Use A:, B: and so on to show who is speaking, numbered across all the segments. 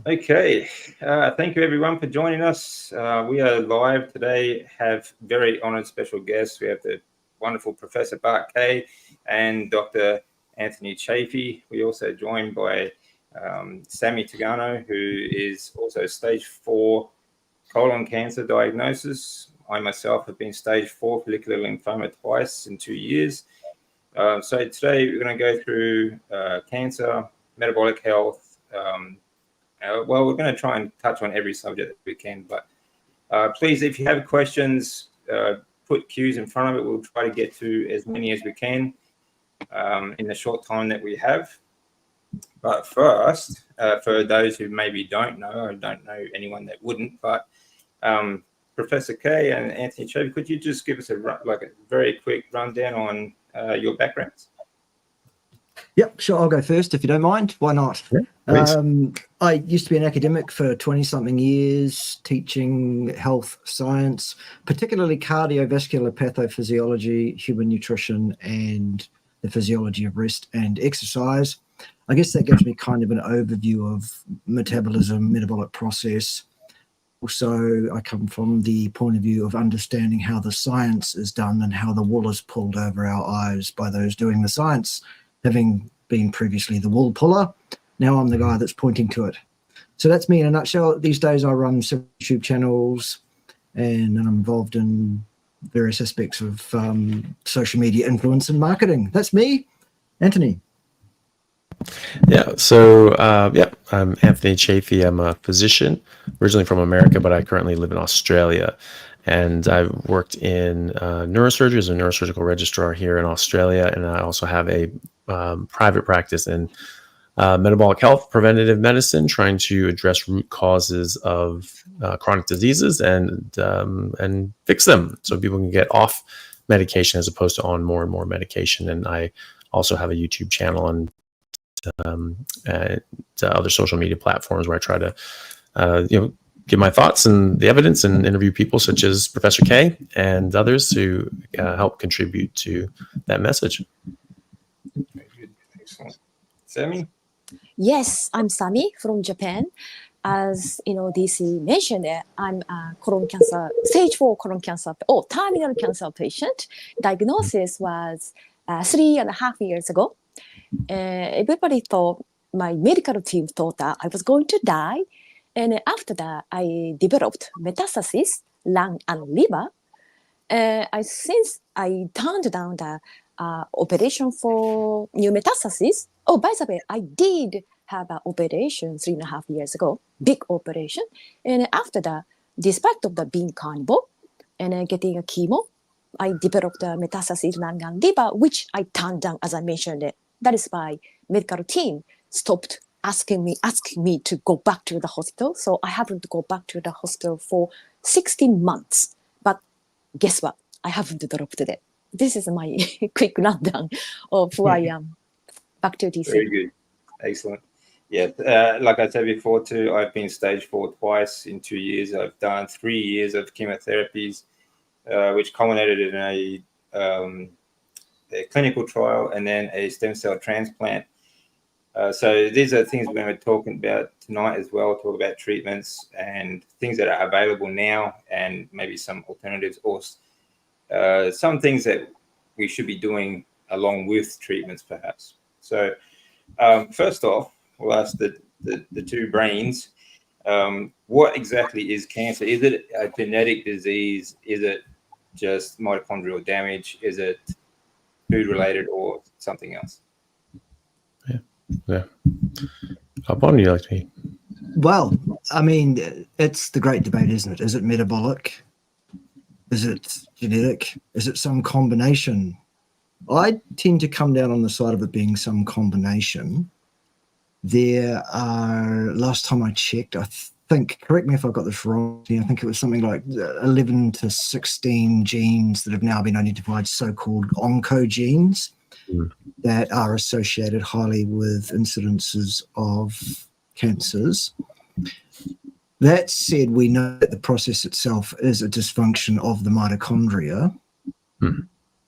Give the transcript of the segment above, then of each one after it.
A: Okay, thank you everyone for joining us. We are live today, have very honoured special guests. We have the wonderful Professor Bart Kay and Dr Anthony Chaffee. We're also joined by Sami Tugano, who is also stage 4 colon cancer diagnosis. I myself have been stage 4 follicular lymphoma twice in 2 years. So today we're going to go through cancer, metabolic health. Well, we're going to try and touch on every subject that we can, but please, if you have questions, put cues in front of it. We'll try to get to as many as we can in the short time that we have. But first, for those who maybe don't know, I don't know anyone that wouldn't, but Professor Kay and Anthony Chaffee, could you just give us a very quick rundown on your backgrounds?
B: Yep, sure. I'll go first if you don't mind. Why not?
C: Yeah,
B: I used to be an academic for 20-something years, teaching health science, particularly cardiovascular pathophysiology, human nutrition, and the physiology of rest and exercise. I guess that gives me kind of an overview of metabolism, metabolic process. Also, I come from the point of view of understanding how the science is done and how the wool is pulled over our eyes by those doing the science. Having been previously the wool puller, now I'm the guy that's pointing to it. So that's me in a nutshell. These days I run several YouTube channels and I'm involved in various aspects of social media influence and marketing. That's me, Anthony.
C: Yeah, so I'm Anthony Chaffee. I'm a physician, originally from America, but I currently live in Australia. And I've worked in neurosurgery as a neurosurgical registrar here in Australia. And I also have a private practice in metabolic health, preventative medicine, trying to address root causes of chronic diseases and fix them so people can get off medication as opposed to on more and more medication. And I also have a YouTube channel and other social media platforms where I try to, give my thoughts and the evidence and interview people such as Professor Kay and others to help contribute to that message.
A: Very good. Excellent. Sami?
D: Yes, I'm Sami from Japan. As DC mentioned, I'm a colon cancer, stage 4 colon cancer, terminal cancer patient. Diagnosis was 3.5 years ago. Everybody thought, my medical team thought that I was going to die. And after that, I developed metastasis, lung and liver. Since I turned down the operation for new metastasis. Oh, by the way, I did have an operation 3.5 years ago, big operation. And after that, despite of the being carnivore and getting a chemo, I developed a metastasis, lung and liver, which I turned down, as I mentioned. That is why medical team stopped asking me to go back to the hospital. So I haven't go back to the hospital for 16 months. But guess what? I haven't dropped it. This is my quick rundown of who I am. Back to DC.
A: Very good. Excellent. Yeah, like I said before too, I've been stage 4 twice in 2 years. I've done 3 years of chemotherapies, which culminated in a clinical trial and then a stem cell transplant. So these are things we're going to be talking about tonight as well, talk about treatments and things that are available now and maybe some alternatives or some things that we should be doing along with treatments perhaps. So first off, we'll ask the two brains, what exactly is cancer? Is it a genetic disease? Is it just mitochondrial damage? Is it food related or something else?
C: Yeah. How fun do you like to be?
B: Well, I mean, it's the great debate, isn't it? Is it metabolic? Is it genetic? Is it some combination? I tend to come down on the side of it being some combination. There are, last time I checked, I think, correct me if I got this wrong, I think it was something like 11 to 16 genes that have now been identified, so-called oncogenes, that are associated highly with incidences of cancers. That said, we know that the process itself is a dysfunction of the mitochondria.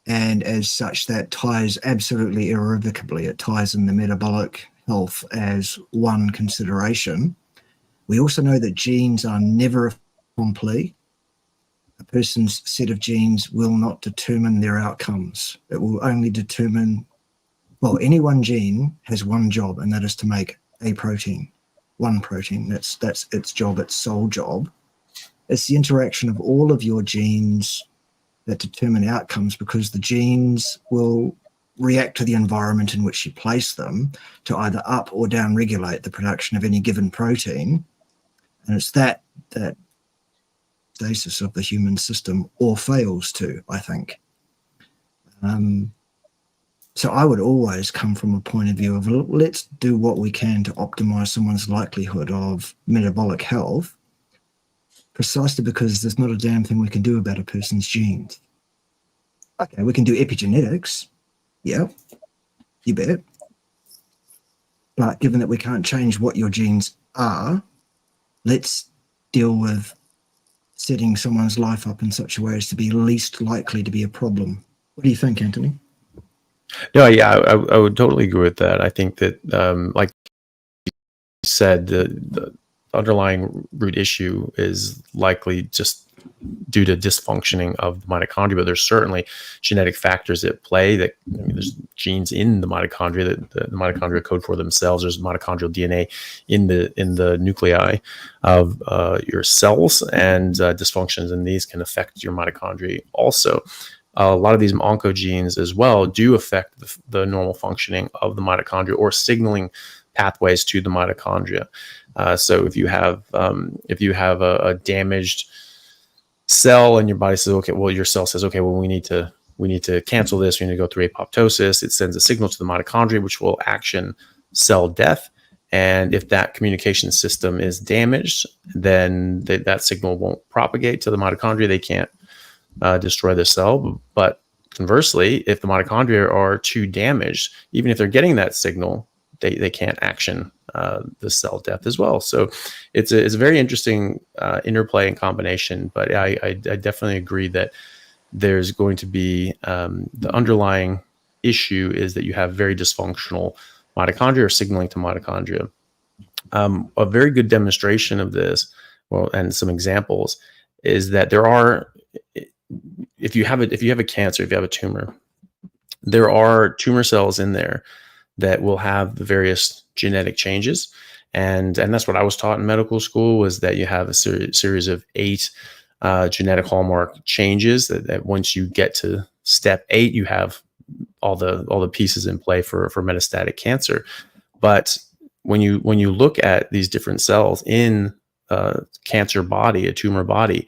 B: And as such, that ties absolutely irrevocably. It ties in the metabolic health as one consideration. We also know that genes are never a complete. A person's set of genes will not determine their outcomes. It will only determine, well, any one gene has one job, and that is to make a protein, one protein. That's its job, its sole job. It's the interaction of all of your genes that determine outcomes, because the genes will react to the environment in which you place them to either up or down regulate the production of any given protein. And it's that stasis of the human system, or fails to, I think. So I would always come from a point of view of, let's do what we can to optimize someone's likelihood of metabolic health, precisely because there's not a damn thing we can do about a person's genes. Okay, we can do epigenetics. Yeah, you bet. But given that we can't change what your genes are, let's deal with setting someone's life up in such a way as to be least likely to be a problem. What do you think, Anthony?
C: No, yeah, I would totally agree with that. I think that, like you said, the underlying root issue is likely just due to dysfunctioning of the mitochondria, but there's certainly genetic factors at play. That, I mean, there's genes in the mitochondria that the mitochondria code for themselves. There's mitochondrial DNA in the nuclei of your cells, and dysfunctions in these can affect your mitochondria also. A lot of these oncogenes as well do affect the normal functioning of the mitochondria, or signaling pathways to the mitochondria. So if you have a damaged cell and your body says, okay, well, your cell says, okay, well, we need to cancel this. We need to go through apoptosis. It sends a signal to the mitochondria, which will action cell death. And if that communication system is damaged, then that signal won't propagate to the mitochondria. They can't destroy the cell. But conversely, if the mitochondria are too damaged, even if they're getting that signal, they can't action the cell death as well. So it's a very interesting interplay and combination. But I definitely agree that there's going to be the underlying issue is that you have very dysfunctional mitochondria, or signaling to mitochondria. A very good demonstration of this, well, and some examples, is that there are, if you have a cancer, if you have a tumor, there are tumor cells in there that will have the various genetic changes. And that's what I was taught in medical school, was that you have a series of 8 genetic hallmark changes that once you get to step 8, you have all the pieces in play for metastatic cancer. But when you look at these different cells in a cancer body, a tumor body,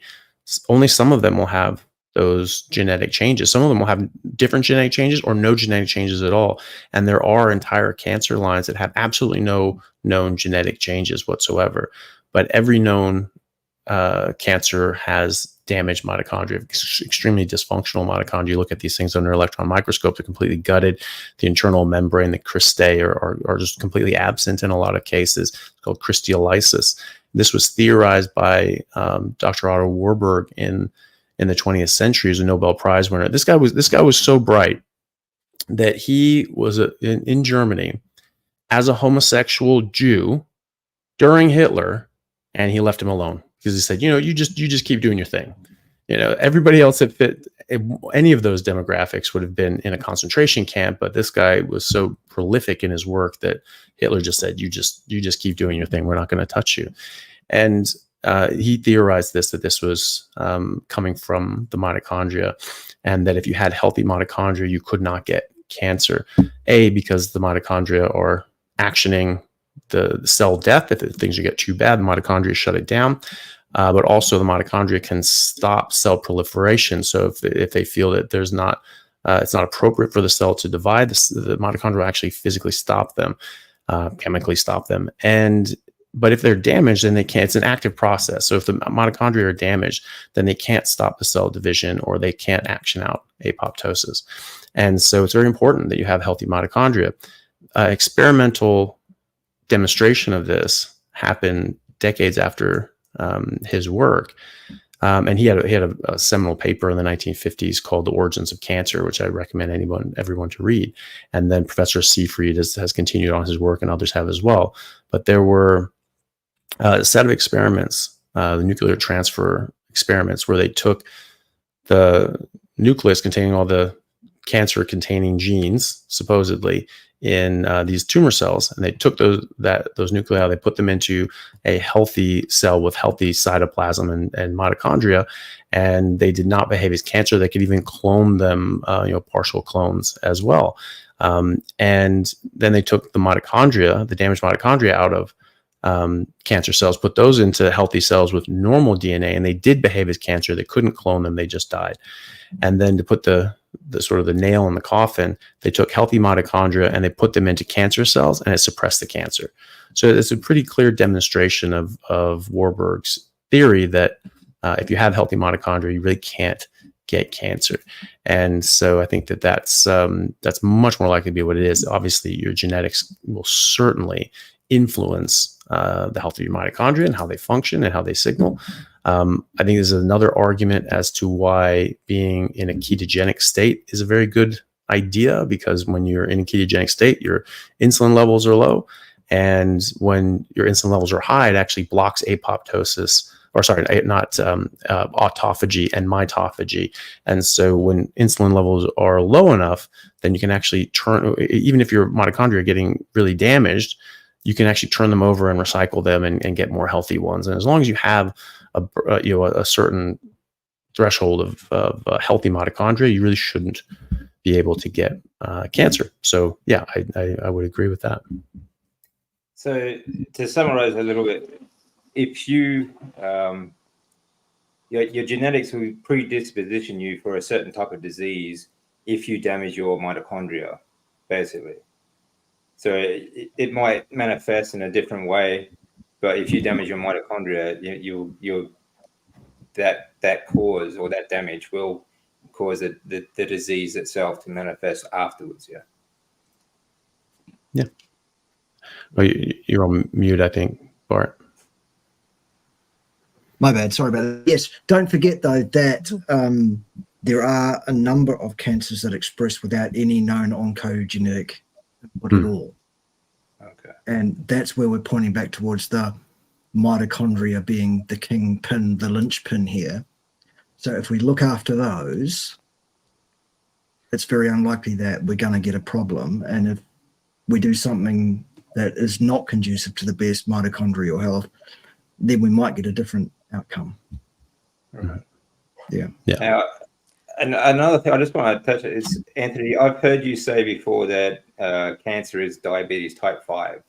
C: only some of them will have those genetic changes. Some of them will have different genetic changes or no genetic changes at all. And there are entire cancer lines that have absolutely no known genetic changes whatsoever. But every known cancer has damaged mitochondria, extremely dysfunctional mitochondria. You look at these things under electron microscope, they're completely gutted. The internal membrane, the cristae, are just completely absent in a lot of cases. It's called cristalysis. This was theorized by Dr. Otto Warburg in the 20th century as a Nobel Prize winner. This guy was so bright that he was in Germany as a homosexual Jew during Hitler, and he left him alone because he said, you just keep doing your thing. Everybody else that fit any of those demographics would have been in a concentration camp, but this guy was so prolific in his work that Hitler just said, you just keep doing your thing. We're not going to touch you. And he theorized that this was coming from the mitochondria, and that if you had healthy mitochondria, you could not get cancer. Because the mitochondria are actioning the cell death. If things get too bad, the mitochondria shut it down. But also the mitochondria can stop cell proliferation. So if they feel that it's not appropriate for the cell to divide, the mitochondria actually physically stop them, chemically stop them. But if they're damaged, then they can't. It's an active process. So if the mitochondria are damaged, then they can't stop the cell division, or they can't action out apoptosis. And so it's very important that you have healthy mitochondria. Experimental demonstration of this happened decades after his work. And he had a seminal paper in the 1950s called The Origins of Cancer, which I recommend everyone to read. And then Professor Seyfried has continued on his work, and others have as well. But there were a set of experiments, the nuclear transfer experiments, where they took the nucleus containing all the cancer-containing genes, supposedly, in these tumor cells, and they took those nuclei, they put them into a healthy cell with healthy cytoplasm and mitochondria, and they did not behave as cancer. They could even clone them, partial clones as well. And then they took the mitochondria, the damaged mitochondria, out of cancer cells, put those into healthy cells with normal DNA, and they did behave as cancer. They couldn't clone them; they just died. And then to put the sort of the nail in the coffin, they took healthy mitochondria and they put them into cancer cells, and it suppressed the cancer. So it's a pretty clear demonstration of Warburg's theory that if you have healthy mitochondria, you really can't get cancer. And so I think that's much more likely to be what it is. Obviously, your genetics will certainly influence the health of your mitochondria and how they function and how they signal. I think this is another argument as to why being in a ketogenic state is a very good idea, because when you're in a ketogenic state, your insulin levels are low. And when your insulin levels are high, it actually blocks apoptosis, or sorry, not autophagy and mitophagy. And so when insulin levels are low enough, then you can actually turn, even if your mitochondria are getting really damaged, you can actually turn them over and recycle them and get more healthy ones. And as long as you have a certain threshold of healthy mitochondria, you really shouldn't be able to get cancer. So yeah, I would agree with that.
A: So to summarize a little bit, if you your genetics will predisposition you for a certain type of disease if you damage your mitochondria, basically. So it might manifest in a different way, but if you damage your mitochondria, you that cause or that damage will cause the disease itself to manifest afterwards. Yeah.
C: Yeah. Oh, you're on mute, I think, Bart.
B: My bad. Sorry about that. Yes. Don't forget, though, that there are a number of cancers that express without any known oncogenetic input at all.
A: Okay.
B: And that's where we're pointing back towards the mitochondria being the kingpin, the linchpin here. So if we look after those, it's very unlikely that we're going to get a problem. And if we do something that is not conducive to the best mitochondrial health, then we might get a different outcome.
A: Right.
B: Yeah.
A: Now, and another thing I just want to touch on is, Anthony, I've heard you say before that cancer is diabetes type 5.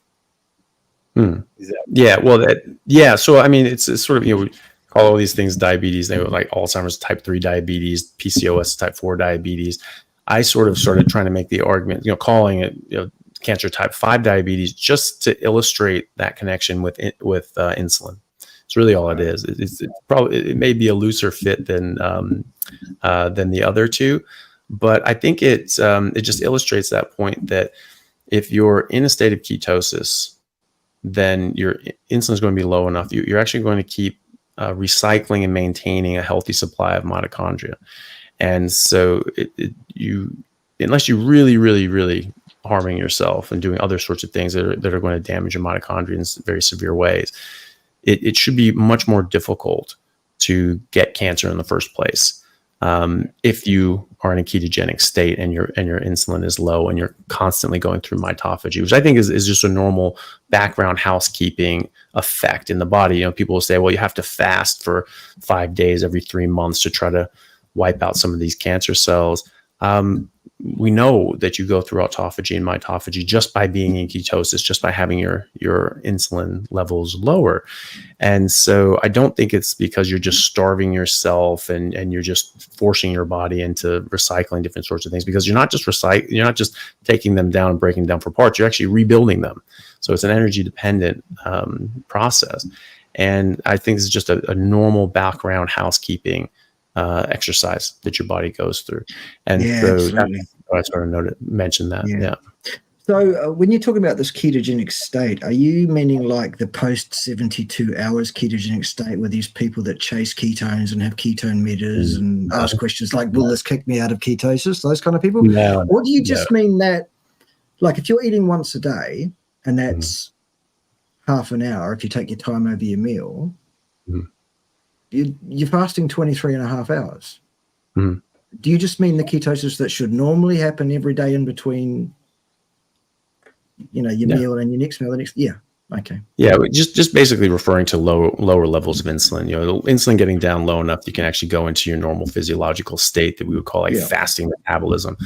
A: Is that?
C: Yeah. Well, yeah. So, I mean, it's sort of, we call all these things diabetes. They were like Alzheimer's type 3 diabetes, PCOS type 4 diabetes. I sort of started trying to make the argument, calling it, cancer type 5 diabetes, just to illustrate that connection with insulin. It's really all it is. It's probably, it may be a looser fit than the other two, but I think it just illustrates that point that if you're in a state of ketosis, then your insulin is going to be low enough. You're actually going to keep recycling and maintaining a healthy supply of mitochondria. And so unless you really, really, really harming yourself and doing other sorts of things that are going to damage your mitochondria in very severe ways, it should be much more difficult to get cancer in the first place. If you are in a ketogenic state and your insulin is low and you're constantly going through mitophagy, which I think is just a normal background housekeeping effect in the body. People will say, well, you have to fast for 5 days every 3 months to try to wipe out some of these cancer cells. We know that you go through autophagy and mitophagy just by being in ketosis, just by having your insulin levels lower. And so I don't think it's because you're just starving yourself and you're just forcing your body into recycling different sorts of things, because you're not just taking them down and breaking them down for parts. You're actually rebuilding them. So it's an energy dependent process. And I think this is just a normal background housekeeping exercise that your body goes through. And so I sort of mentioned that. Yeah.
B: So when you're talking about this ketogenic state, are you meaning like the post 72 hours ketogenic state with these people that chase ketones and have ketone meters and ask questions like, will this kick me out of ketosis? Those kind of people?
C: No,
B: or do you just mean that, like, if you're eating once a day and that's half an hour, if you take your time over your meal, you're fasting 23 and a half hours. Do you just mean the ketosis that should normally happen every day in between, your meal and your next meal? Okay.
C: Yeah, just basically referring to lower levels of insulin. Insulin getting down low enough, you can actually go into your normal physiological state that we would call a fasting metabolism,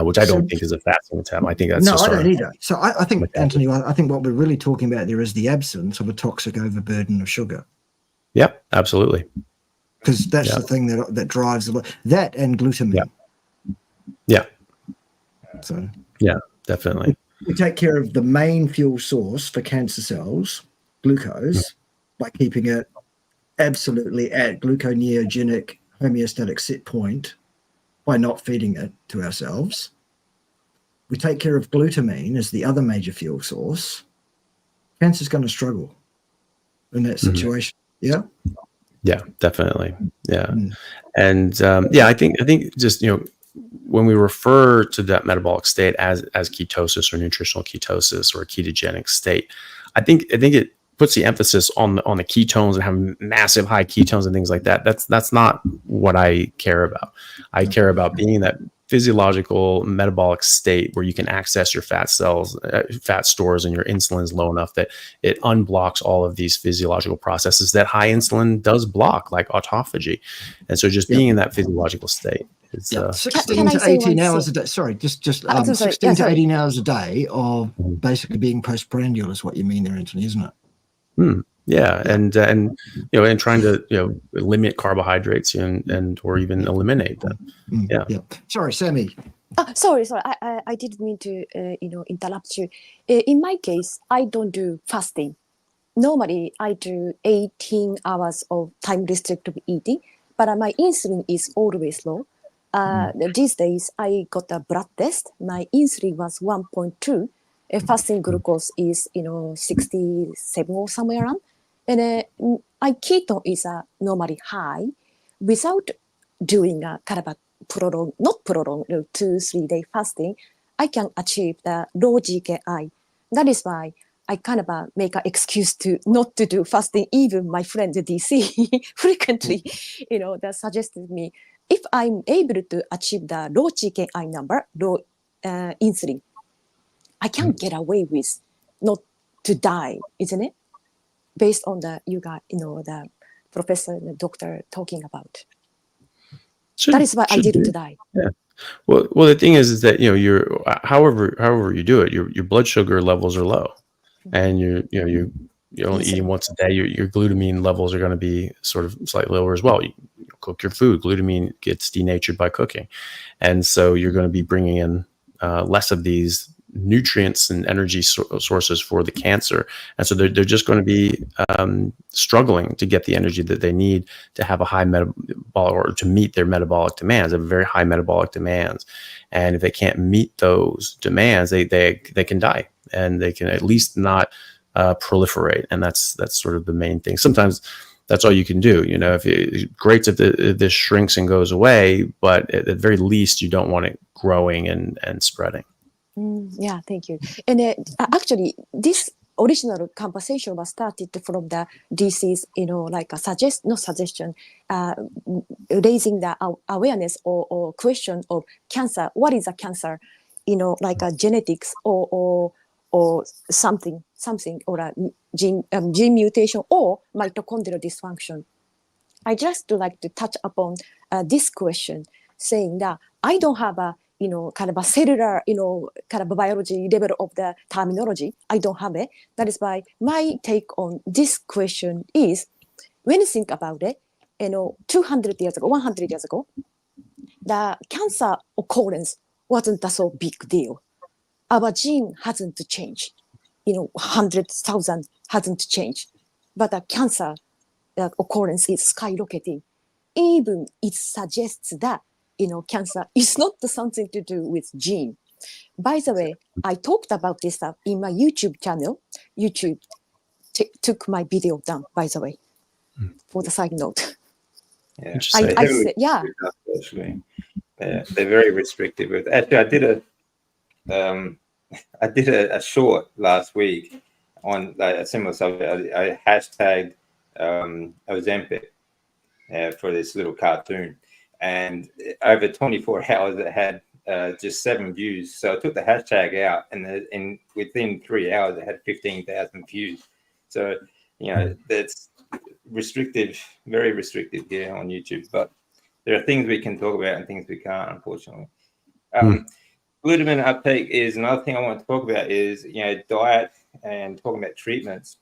C: which I don't think is a fasting metabolism. I think that's
B: I don't either. So I think, Anthony, I think what we're really talking about there is the absence of a toxic overburden of sugar.
C: Yep, absolutely.
B: Because that's the thing that drives that and glutamine.
C: Yeah.
B: So
C: yeah, definitely.
B: We take care of the main fuel source for cancer cells, glucose, by keeping it absolutely at gluconeogenic homeostatic set point by not feeding it to ourselves. We take care of glutamine as the other major fuel source. Cancer's going to struggle in that situation. Yeah.
C: Yeah, definitely. Yeah. And I think just, when we refer to that metabolic state as ketosis or nutritional ketosis or a ketogenic state, I think it puts the emphasis on the ketones and having massive high ketones and things like that. That's not what I care about. I care about being in that physiological metabolic state where you can access your fat cells, fat stores, and your insulin is low enough that it unblocks all of these physiological processes that high insulin does block, like autophagy. And so just being in that physiological state.
B: 16 to 18 hours a day. Sorry, just 16 to 18 hours a day of basically being postprandial is what you mean there, Anthony, isn't it?
C: Yeah, and trying to limit carbohydrates and or even eliminate them. Yeah.
B: Sorry, Sami.
D: Sorry. I didn't mean to interrupt you. In my case, I don't do fasting. Normally, I do 18 hours of time restricted eating, but my insulin is always low. These days, I got a blood test. My insulin was 1.2. Fasting glucose is 67 or somewhere around. And my ketone is normally high. Without doing a kind of a prolonged 2-3 day fasting, I can achieve the low GKI. That is why I kind of make an excuse to not to do fasting. Even my friend DC frequently, that suggested me, if I'm able to achieve the low GKI number, low insulin, I can get away with not to die, isn't it? Based on the the professor and the doctor talking about. That is why I didn't die.
C: Yeah. Well, the thing is that you're however you do it, your blood sugar levels are low, and you're only eating once a day. Your glutamine levels are going to be sort of slightly lower as well. You cook your food, glutamine gets denatured by cooking, and so you're going to be bringing in less of these nutrients and energy sources for the cancer, and so they're just going to be struggling to get the energy that they need to have a high metabolic, or to meet their metabolic demands. They have very high metabolic demands, and if they can't meet those demands, they can die, and they can at least not proliferate, and that's sort of the main thing. Sometimes that's all you can do. Great if this shrinks and goes away, but at the very least, you don't want it growing and spreading.
D: Yeah, thank you. And actually, this original conversation was started from the DC's, like a suggestion, raising the awareness or question of cancer. What is a cancer? Like a genetics or something, or a gene mutation or mitochondrial dysfunction. I just like to touch upon this question, saying that I don't have a kind of a cellular, kind of a biology level of the terminology. I don't have it. That is why my take on this question is, when you think about it, 200 years ago, 100 years ago, the cancer occurrence wasn't a so big deal. Our gene hasn't changed. 100,000 hasn't changed. But the cancer occurrence is skyrocketing. Even it suggests that cancer is not something to do with gene. By the way, I talked about this in my YouTube channel. YouTube took my video down, by the way, for the side note.
A: Yeah,
D: I said,
A: actually, they're very restrictive with. Actually, I did a short last week on a similar subject. I hashtagged Ozempic for this little cartoon, and over 24 hours it had just 7 views. So I took the hashtag out, and within 3 hours it had 15,000 views. So that's restrictive, very restrictive here on YouTube. But there are things we can talk about and things we can't, unfortunately. Glutamine uptake is another thing I want to talk about. Is diet and talking about treatments.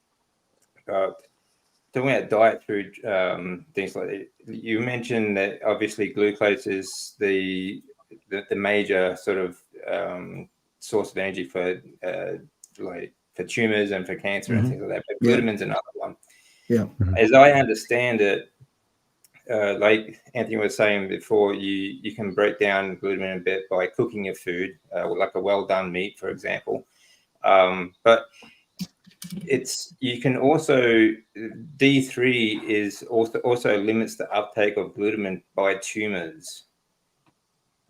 A: Talking about diet through things like that. You mentioned that obviously glucose is the major sort of source of energy for tumors and for cancer and things like that. But glutamine's another one.
B: Yeah.
A: As I understand it, like Anthony was saying before, you can break down glutamine a bit by cooking your food, like a well done meat, for example. But you can also D3 is also limits the uptake of glutamine by tumors.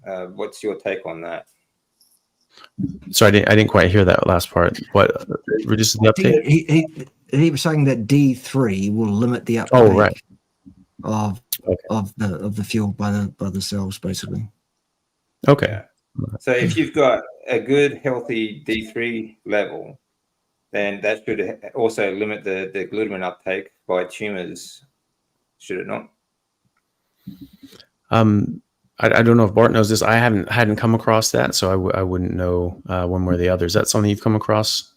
A: What's your take on that?
C: So I didn't quite hear that last part. What reduces the uptake?
B: He was saying that D3 will limit the uptake.
C: Oh, right.
B: Of the fuel by the cells, basically.
C: Okay.
A: Yeah. So if you've got a good healthy D3 level, then that should also limit the glutamine uptake by tumors, should it not?
C: I don't know if Bart knows this. I hadn't come across that, so I wouldn't know one way or the other. Is that something you've come across,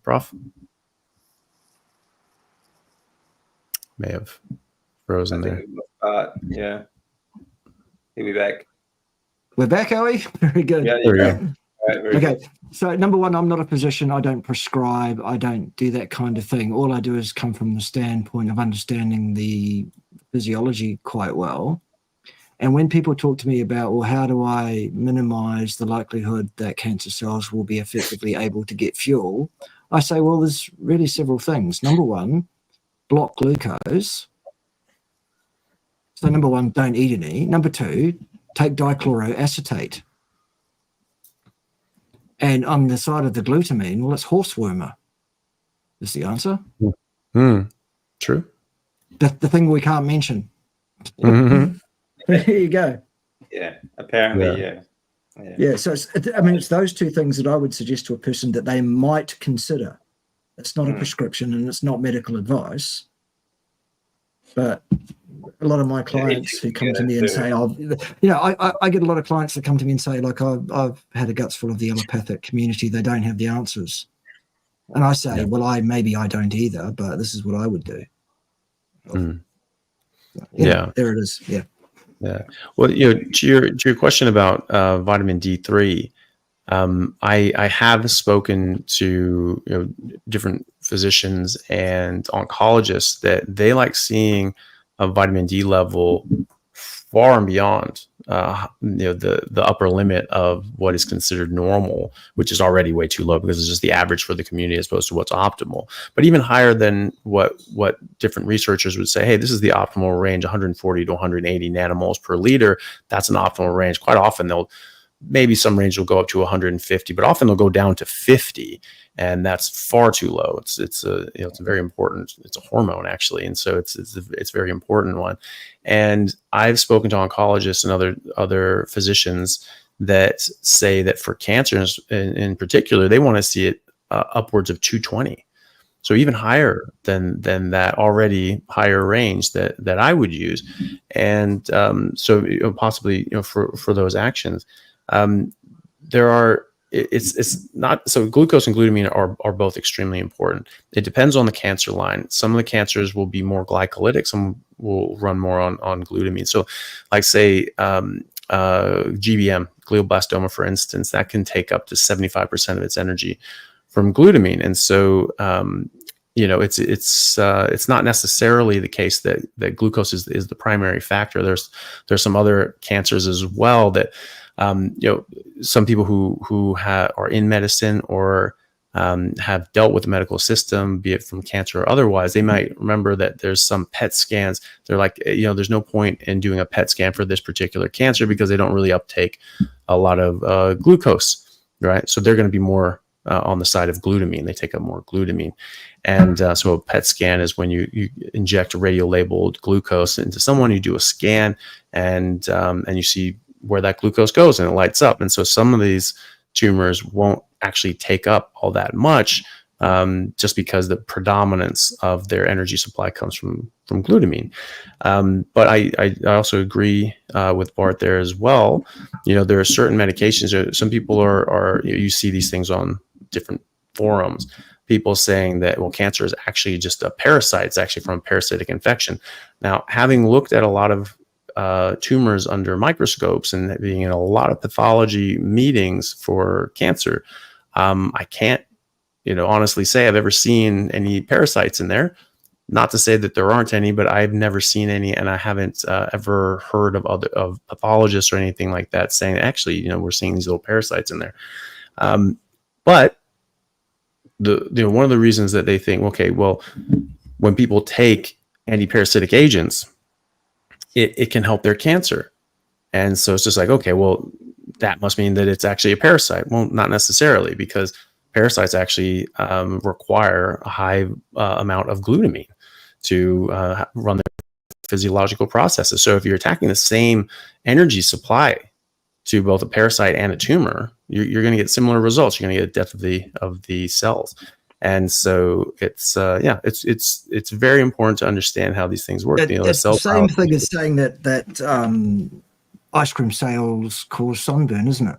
C: Prof? May have frozen there.
A: Yeah. He'll be back.
B: We're back, are we? Very good.
A: Yeah,
C: there we go.
A: Right, very
B: Okay.
A: good.
B: So number one, I'm not a physician. I don't prescribe. I don't do that kind of thing. All I do is come from the standpoint of understanding the physiology quite well. And when people talk to me about, well, how do I minimize the likelihood that cancer cells will be effectively able to get fuel? I say, well, there's really several things. Number one, block glucose. So number one, don't eat any. Number two, take dichloroacetate. And on the side of the glutamine, well, it's horsewormer is the answer.
C: True.
B: The thing we can't mention.
C: Mm-hmm.
B: There you go.
A: Yeah, apparently, yeah.
B: Yeah, so it's those two things that I would suggest to a person that they might consider. It's not a prescription and it's not medical advice. But a lot of my clients who come to me and say, I get a lot of clients that come to me and say, like, I've had a guts full of the allopathic community. They don't have the answers. And I say, well, maybe I don't either, but this is what I would do. There it is. Yeah.
C: Yeah. Well, to your question about vitamin D3, I have spoken to different physicians and oncologists that they like seeing a vitamin D level far and beyond the upper limit of what is considered normal, which is already way too low because it's just the average for the community as opposed to what's optimal. But even higher than what different researchers would say, hey, this is the optimal range, 140 to 180 nanomoles per liter. That's an optimal range. Quite often maybe some range will go up to 150, but often they'll go down to 50, and that's far too low. It's a very important. It's a hormone actually, and so it's a very important one. And I've spoken to oncologists and other physicians that say that for cancers in particular, they want to see it upwards of 220. So even higher than that already higher range that I would use, and so possibly for those actions. It's not so glucose and glutamine are both extremely important. It depends on the cancer line. Some of the cancers will be more glycolytic, some will run more on glutamine. So like say GBM, glioblastoma, for instance, that can take up to 75% of its energy from glutamine. And so it's not necessarily the case that glucose is the primary factor. There's some other cancers as well that some people who are in medicine or have dealt with the medical system, be it from cancer or otherwise, they might remember that there's some PET scans. They're like, there's no point in doing a PET scan for this particular cancer because they don't really uptake a lot of glucose, right? So they're going to be more on the side of glutamine. They take up more glutamine. And so a PET scan is when you inject a radio-labeled glucose into someone, you do a scan, and you see where that glucose goes, and it lights up. And so some of these tumors won't actually take up all that much, just because the predominance of their energy supply comes from glutamine. But I also agree with Bart there as well. There are certain medications. Some people are you see these things on different forums. People saying that, well, cancer is actually just a parasite. It's actually from a parasitic infection. Now, having looked at a lot of tumors under microscopes and being in a lot of pathology meetings for cancer, I can't honestly say I've ever seen any parasites in there. Not to say that there aren't any, but I've never seen any, and I haven't ever heard of pathologists or anything like that saying, actually, we're seeing these little parasites in there. But one of the reasons that they think, okay, well, when people take anti-parasitic agents, it can help their cancer. And so it's just like, okay, well, that must mean that it's actually a parasite. Well, not necessarily, because parasites actually require a high amount of glutamine to run their physiological processes. So if you're attacking the same energy supply to both a parasite and a tumor, you're going to get similar results. You're going to get a death of the cells. And so it's very important to understand how these things work.
B: It's the same thing as saying that ice cream sales cause sunburn, isn't it?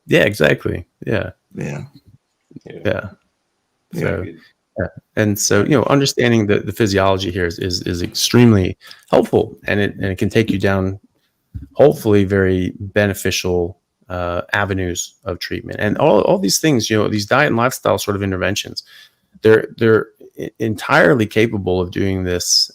C: Yeah, exactly. Yeah. So, and so understanding the physiology here is extremely helpful, and it can take you down hopefully very beneficial avenues of treatment. And all these things, these diet and lifestyle sort of interventions, they're entirely capable of doing this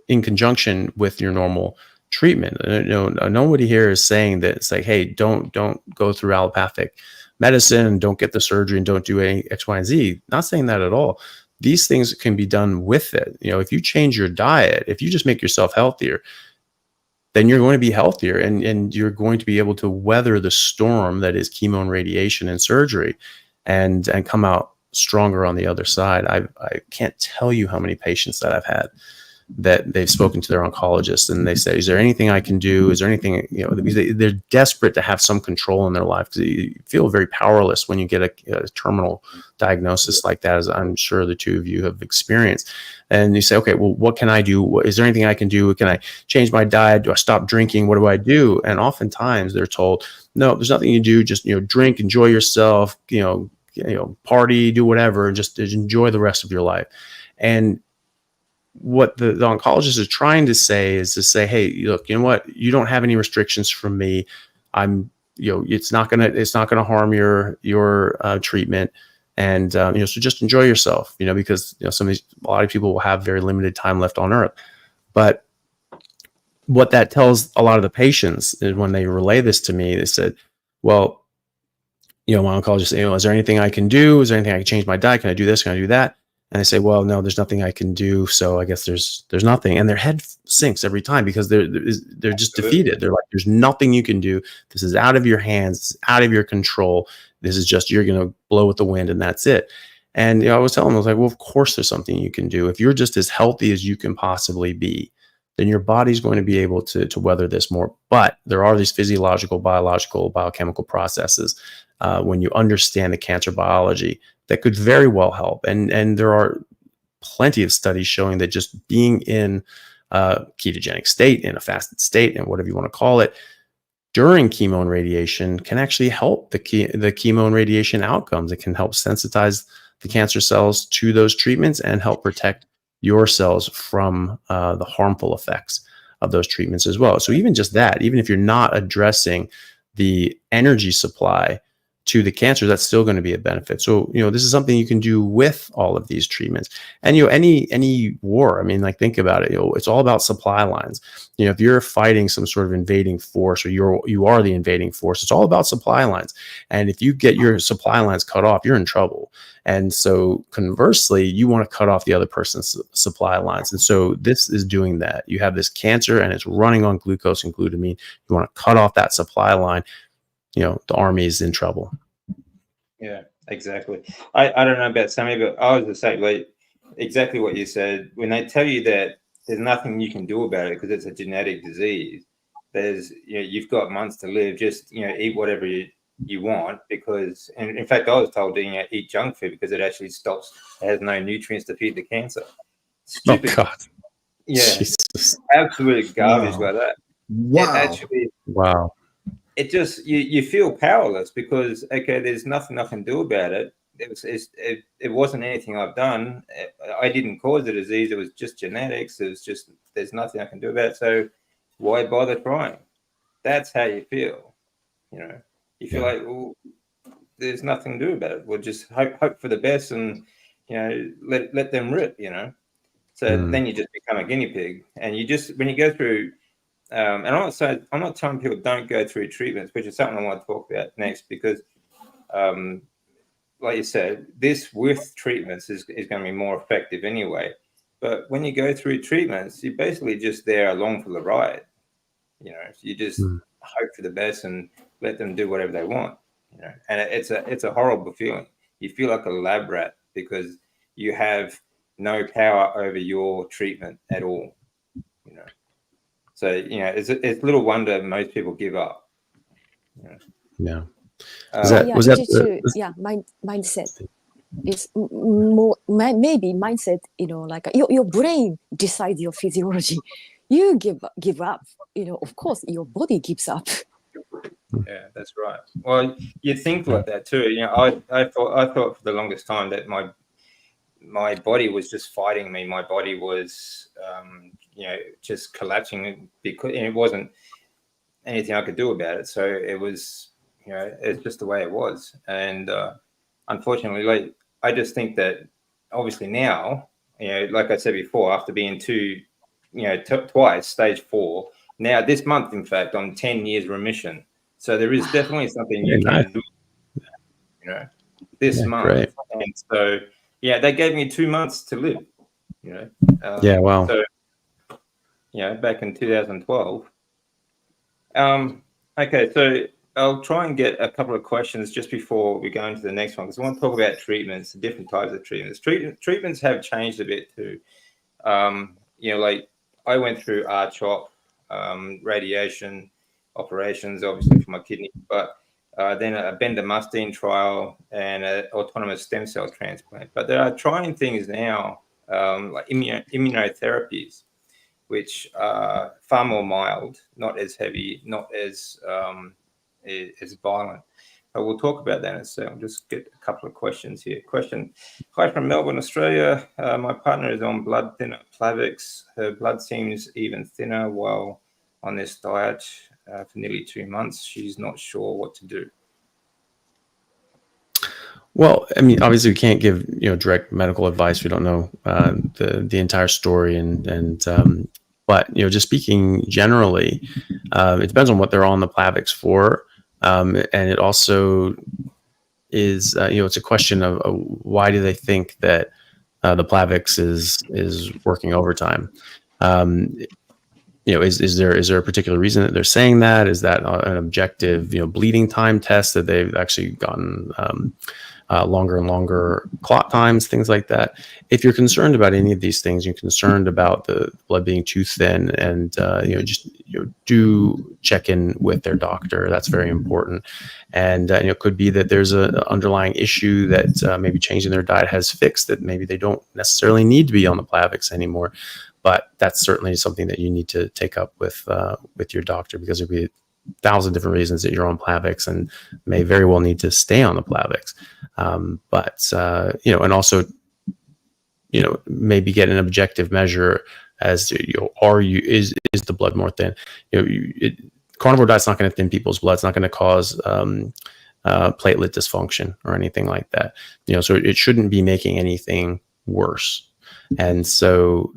C: in conjunction with your normal treatment. Nobody here is saying that it's like, hey, don't go through allopathic medicine, don't get the surgery, and don't do any X, Y, and Z. Not saying that at all. These things can be done with it. If you change your diet, if you just make yourself healthier, then you're going to be healthier, and you're going to be able to weather the storm that is chemo and radiation and surgery, and come out stronger on the other side. I can't tell you how many patients that I've had that they've spoken to their oncologist, and they say, is there anything I can do? Is there anything, they're desperate to have some control in their life, because you feel very powerless when you get a terminal diagnosis like that, as I'm sure the two of you have experienced. And you say, okay, well, what can I do? Is there anything I can do? Can I change my diet? Do I stop drinking? What do I do? And oftentimes they're told, no, there's nothing you do. Just, drink, enjoy yourself, party, do whatever, and just enjoy the rest of your life. And what the oncologist is trying to say is to say, hey, look, you know what? You don't have any restrictions from me. It's not gonna harm your treatment, and so just enjoy yourself, because a lot of people will have very limited time left on earth. But what that tells a lot of the patients is, when they relay this to me, they said, well, my oncologist said, is there anything I can do? Is there anything I can change my diet? Can I do this? Can I do that? And they say, well, no, there's nothing I can do. So I guess there's nothing. And their head sinks every time, because they're just defeated. They're like, there's nothing you can do. This is out of your hands. It's out of your control. This is just, you're going to blow with the wind, and that's it. And I was telling them, I was like, well, of course there's something you can do. If you're just as healthy as you can possibly be, then your body's going to be able to weather this more. But there are these physiological, biological, biochemical processes when you understand the cancer biology that could very well help. And there are plenty of studies showing that just being in a ketogenic state, in a fasted state, and whatever you want to call it, during chemo and radiation can actually help the chemo and radiation outcomes. It can help sensitize the cancer cells to those treatments and help protect your cells from the harmful effects of those treatments as well. So even just that, even if you're not addressing the energy supply to the cancer, that's still going to be a benefit. So, this is something you can do with all of these treatments. And, any war, think about it, it's all about supply lines. If you're fighting some sort of invading force, or you are the invading force, it's all about supply lines. And if you get your supply lines cut off, you're in trouble. And so conversely, you want to cut off the other person's supply lines. And so this is doing that. You have this cancer and it's running on glucose and glutamine. You want to cut off that supply line. The army is in trouble.
A: Yeah. Exactly. I don't know about Sami, but I was the same. Like exactly what you said. When they tell you that there's nothing you can do about it because it's a genetic disease, you've got months to live. Just eat whatever you want because, and in fact, I was told to eat junk food because it actually stops. It has no nutrients to feed the cancer. Stupid.
C: Oh God.
A: Yeah.
C: Jesus.
A: Absolute garbage
B: Wow.
A: like that.
B: Wow.
A: It actually.
C: Wow.
A: It just you feel powerless because there's nothing I can do about it. It wasn't anything I've done. I didn't cause the disease. It was just genetics. It was just there's nothing I can do about it. So why bother trying? That's how you feel. You feel like, well, there's nothing to do about it. We'll just hope for the best and let them rip. So then you just become a guinea pig, and you just when you go through. And I'm not telling people don't go through treatments, which is something I want to talk about next, because, like you said, this with treatments is going to be more effective anyway. But when you go through treatments, you're basically just there along for the ride. You just hope for the best and let them do whatever they want. And it's a horrible feeling. You feel like a lab rat because you have no power over your treatment at all. So, it's little wonder most people give up.
C: Yeah.
D: Mindset is more maybe mindset. Like your brain decides your physiology. You give up. Of course, your body gives up.
A: Yeah, that's right. Well, you think like that too. I thought for the longest time that my body was just fighting me. My body was, just collapsing because it wasn't anything I could do about it. So it was, it's just the way it was. And unfortunately, like I just think that obviously now, like I said before, after being twice stage 4, now this month, in fact, I'm 10 years remission. So there is definitely something you can do, this month.
C: Great.
A: And so, they gave me 2 months to live,
C: Wow.
A: So, back in 2012. Okay, so I'll try and get a couple of questions just before we go into the next one, because I want to talk about treatments, the different types of treatments. Treatments have changed a bit too. Like I went through R-CHOP, radiation operations, obviously for my kidney, but then a bendamustine trial and an autonomous stem cell transplant. But they are trying things now, like immunotherapies, which are far more mild, not as heavy, not as violent. But we'll talk about that in a second. I'll just get a couple of questions here. Question: hi from Melbourne, Australia. My partner is on blood thinner Plavix. Her blood seems even thinner while on this diet for nearly 2 months. She's not sure what to do.
C: Well, I mean, obviously, we can't give direct medical advice. We don't know the entire story, but just speaking generally, it depends on what they're on the Plavix for, and it also is it's a question of why do they think that the Plavix is working overtime. Is there a particular reason that they're saying that? Is that an objective bleeding time test that they've actually gotten longer and longer clot times, things like that? If you're concerned about any of these things, you're concerned about the blood being too thin, and do check in with their doctor. That's very important. And it could be that there's an underlying issue that maybe changing their diet has fixed, that maybe they don't necessarily need to be on the Plavix anymore. But that's certainly something that you need to take up with your doctor, because there'll be 1,000 different reasons that you're on Plavix and may very well need to stay on the Plavix. And also, maybe get an objective measure as to, is the blood more thin? Carnivore diet's not going to thin people's blood. It's not going to cause platelet dysfunction or anything like that. So it shouldn't be making anything worse. And so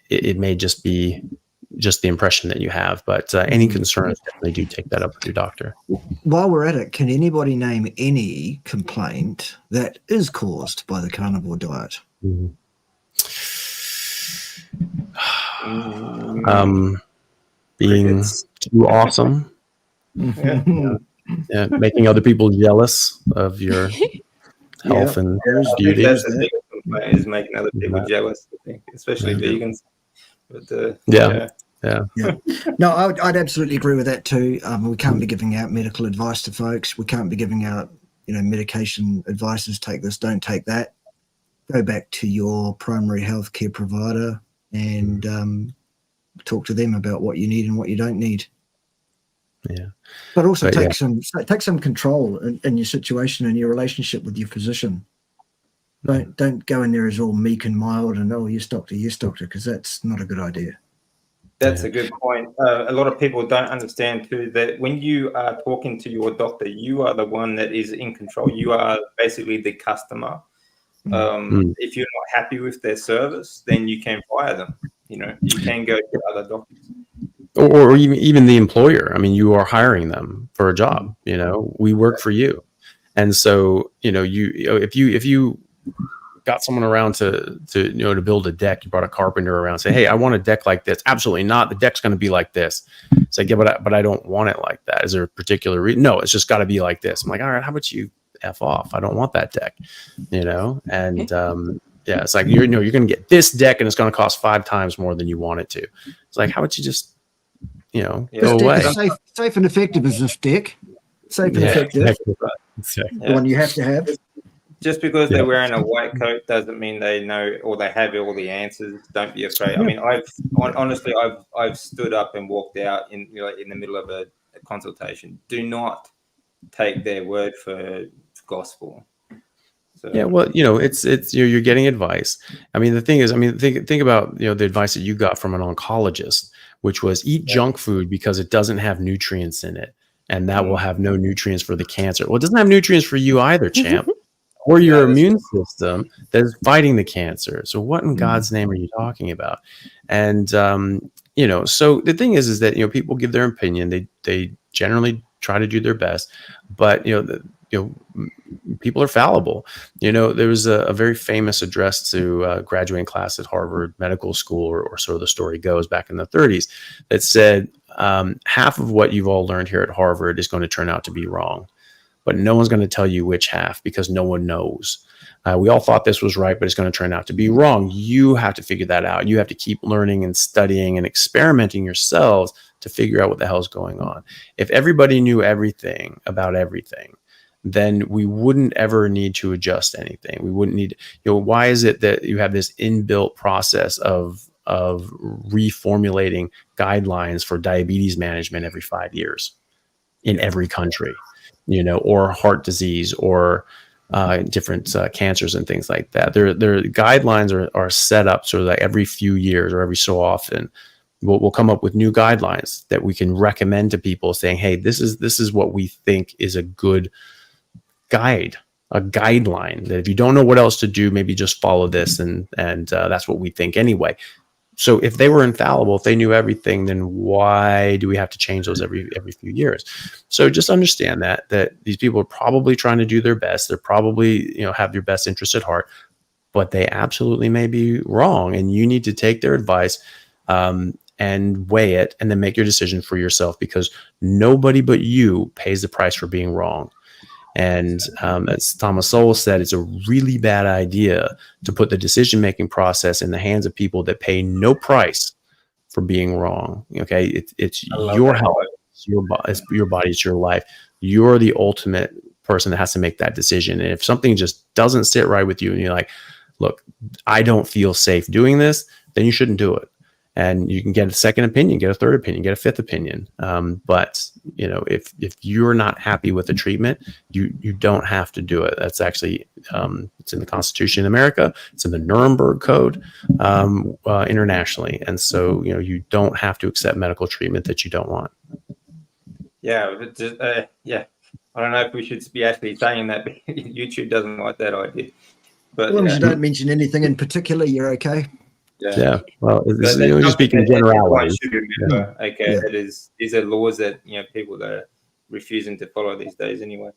C: it may just be the impression that you have, but any concerns, definitely do take that up with your doctor.
B: While we're at it, can anybody name any complaint that is caused by the carnivore diet?
C: Being too awesome. Making other people jealous of your health and
B: there's
C: beauty.
A: That's the biggest complaint, is making other people
C: Yeah.
A: jealous, I think, especially vegans. But,
C: Yeah.
B: No, I'd absolutely agree with that too. We can't be giving out medical advice to folks. We can't be giving out, medication advices. Take this, don't take that. Go back to your primary healthcare provider and talk to them about what you need and what you don't need.
C: Yeah.
B: But also take some control in your situation and your relationship with your physician. Don't go in there as all meek and mild and yes doctor, because that's not a good idea.
A: That's a good point. A lot of people don't understand too that when you are talking to your doctor, you are the one that is in control. You are basically the customer. If you're not happy with their service, then you can fire them. You can go to other doctors.
C: Or even the employer. I mean, you are hiring them for a job. We work for you, and so if you got someone around to build a deck, you brought a carpenter around, say, hey, I want a deck like this. Absolutely not. The deck's going to be like this. It's like, yeah, but I don't want it like that. Is there a particular reason? No, it's just got to be like this. I'm like, all right, how about you F off? I don't want that deck, and it's like, you're going to get this deck and it's going to cost 5 times more than you want it to. It's like, how about you just, go away?
B: Safe and effective is this deck. Safe and effective.
C: Exactly.
B: The one you have to have.
A: Just because they're wearing a white coat doesn't mean they know or they have all the answers. Don't be afraid. I mean, I've stood up and walked out in the middle of a consultation. Do not take their word for gospel. So.
C: Yeah, well, it's you're getting advice. I mean, the thing is, think about the advice that you got from an oncologist, which was eat junk food because it doesn't have nutrients in it, and that will have no nutrients for the cancer. Well, it doesn't have nutrients for you either, champ. Or your immune system that is fighting the cancer. So what in God's name are you talking about? And, so the thing is that, people give their opinion. They generally try to do their best, but, people are fallible. There was a very famous address to a graduating class at Harvard Medical School, or so the story goes, back in the 30s, that said, half of what you've all learned here at Harvard is going to turn out to be wrong. But no one's going to tell you which half, because no one knows. We all thought this was right, but it's going to turn out to be wrong. You have to figure that out. You have to keep learning and studying and experimenting yourselves to figure out what the hell is going on. If everybody knew everything about everything, then we wouldn't ever need to adjust anything. We wouldn't need, why is it that you have this inbuilt process of reformulating guidelines for diabetes management every 5 years in every country? Or heart disease, or different cancers and things like that. Their guidelines are set up so that every few years or every so often, we'll come up with new guidelines that we can recommend to people, saying, hey, this is what we think is a good guide, a guideline, that if you don't know what else to do, maybe just follow this, and that's what we think anyway. So if they were infallible, if they knew everything, then why do we have to change those every few years? So just understand that these people are probably trying to do their best. They're probably, have your best interest at heart, but they absolutely may be wrong. And you need to take their advice and weigh it, and then make your decision for yourself, because nobody but you pays the price for being wrong. And as Thomas Sowell said, it's a really bad idea to put the decision-making process in the hands of people that pay no price for being wrong. Okay, it's your health, it's your body, it's your life. You're the ultimate person that has to make that decision. And if something just doesn't sit right with you, and you're like, look, I don't feel safe doing this, then you shouldn't do it. And you can get a second opinion, get a third opinion, get a fifth opinion. But if you're not happy with the treatment, you don't have to do it. That's actually it's in the Constitution in America. It's in the Nuremberg Code internationally, and so you don't have to accept medical treatment that you don't want.
A: Yeah, I don't know if we should be actually saying that. YouTube doesn't like that idea. But
B: as long as you don't mention anything in particular, you're okay.
C: Yeah. Well, you're just speaking in generalities.
A: These are laws that people that are refusing to follow these days anyway.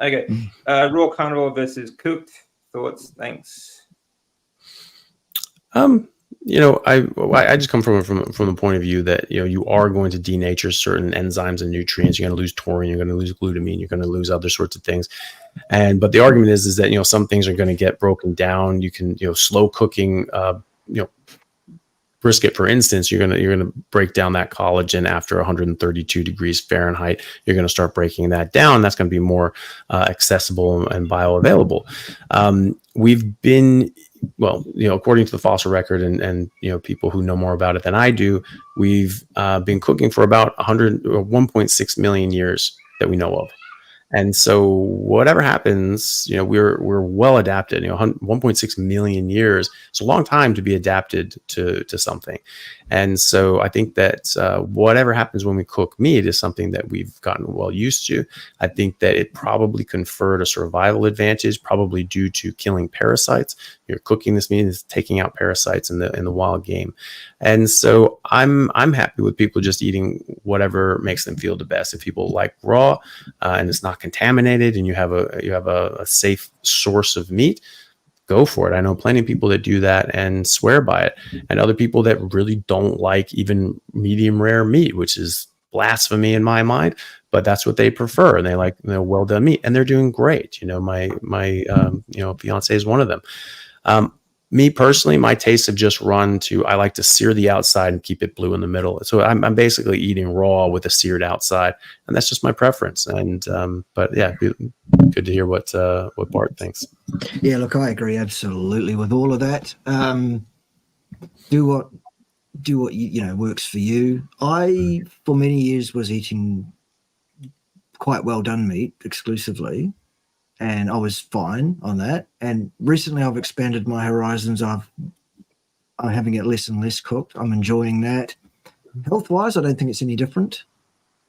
A: Okay, raw carnivore versus cooked. Thoughts? Thanks.
C: I just come from the point of view that you are going to denature certain enzymes and nutrients. You're going to lose taurine. You're going to lose glutamine. You're going to lose other sorts of things. But the argument is that, some things are going to get broken down. You can, slow cooking, brisket, for instance, you're gonna break down that collagen after 132 degrees Fahrenheit. You're going to start breaking that down. That's going to be more accessible and bioavailable. We've been, according to the fossil record and people who know more about it than I do, we've been cooking for about 1.6 million years that we know of. And so whatever happens, we're well adapted. 1.6 million years. It's a long time to be adapted to something. And so I think that whatever happens when we cook meat is something that we've gotten well used to. I think that it probably conferred a survival advantage, probably due to killing parasites. You're cooking this meat, it's taking out parasites in the wild game. And so I'm happy with people just eating whatever makes them feel the best. If people like raw and it's not contaminated, and you have a safe source of meat, go for it. I know plenty of people that do that and swear by it, and other people that really don't like even medium rare meat, which is blasphemy in my mind, but that's what they prefer. And they like well done meat, and they're doing great. My fiance is one of them. Me personally, my tastes have just run to, I like to sear the outside and keep it blue in the middle. So I'm basically eating raw with a seared outside, and that's just my preference. And but yeah, good to hear what Bart thinks.
B: Yeah, look, I agree absolutely with all of that. Do what works for you. I, for many years, was eating quite well done meat exclusively, and I was fine on that. And recently I've expanded my horizons. I'm having it less and less cooked. I'm enjoying that. Health-wise, I don't think it's any different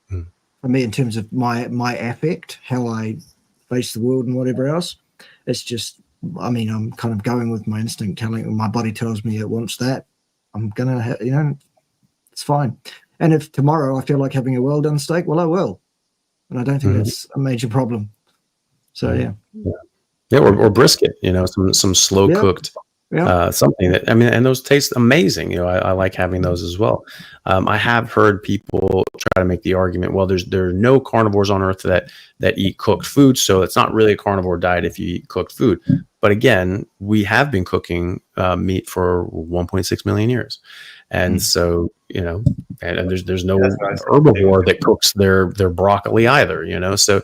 B: for me in terms of my affect, how I face the world and whatever else. It's just, I'm kind of going with my instinct, my body tells me it wants that. I'm going to, it's fine. And if tomorrow I feel like having a well-done steak, well, I will. And I don't think that's a major problem. So
C: yeah, or brisket, some slow cooked, something that and those taste amazing. I like having those as well. I have heard people try to make the argument, well, there are no carnivores on Earth that eat cooked food, so it's not really a carnivore diet if you eat cooked food. But again, we have been cooking meat for 1.6 million years, and so and there's no herbivore that cooks their broccoli either. So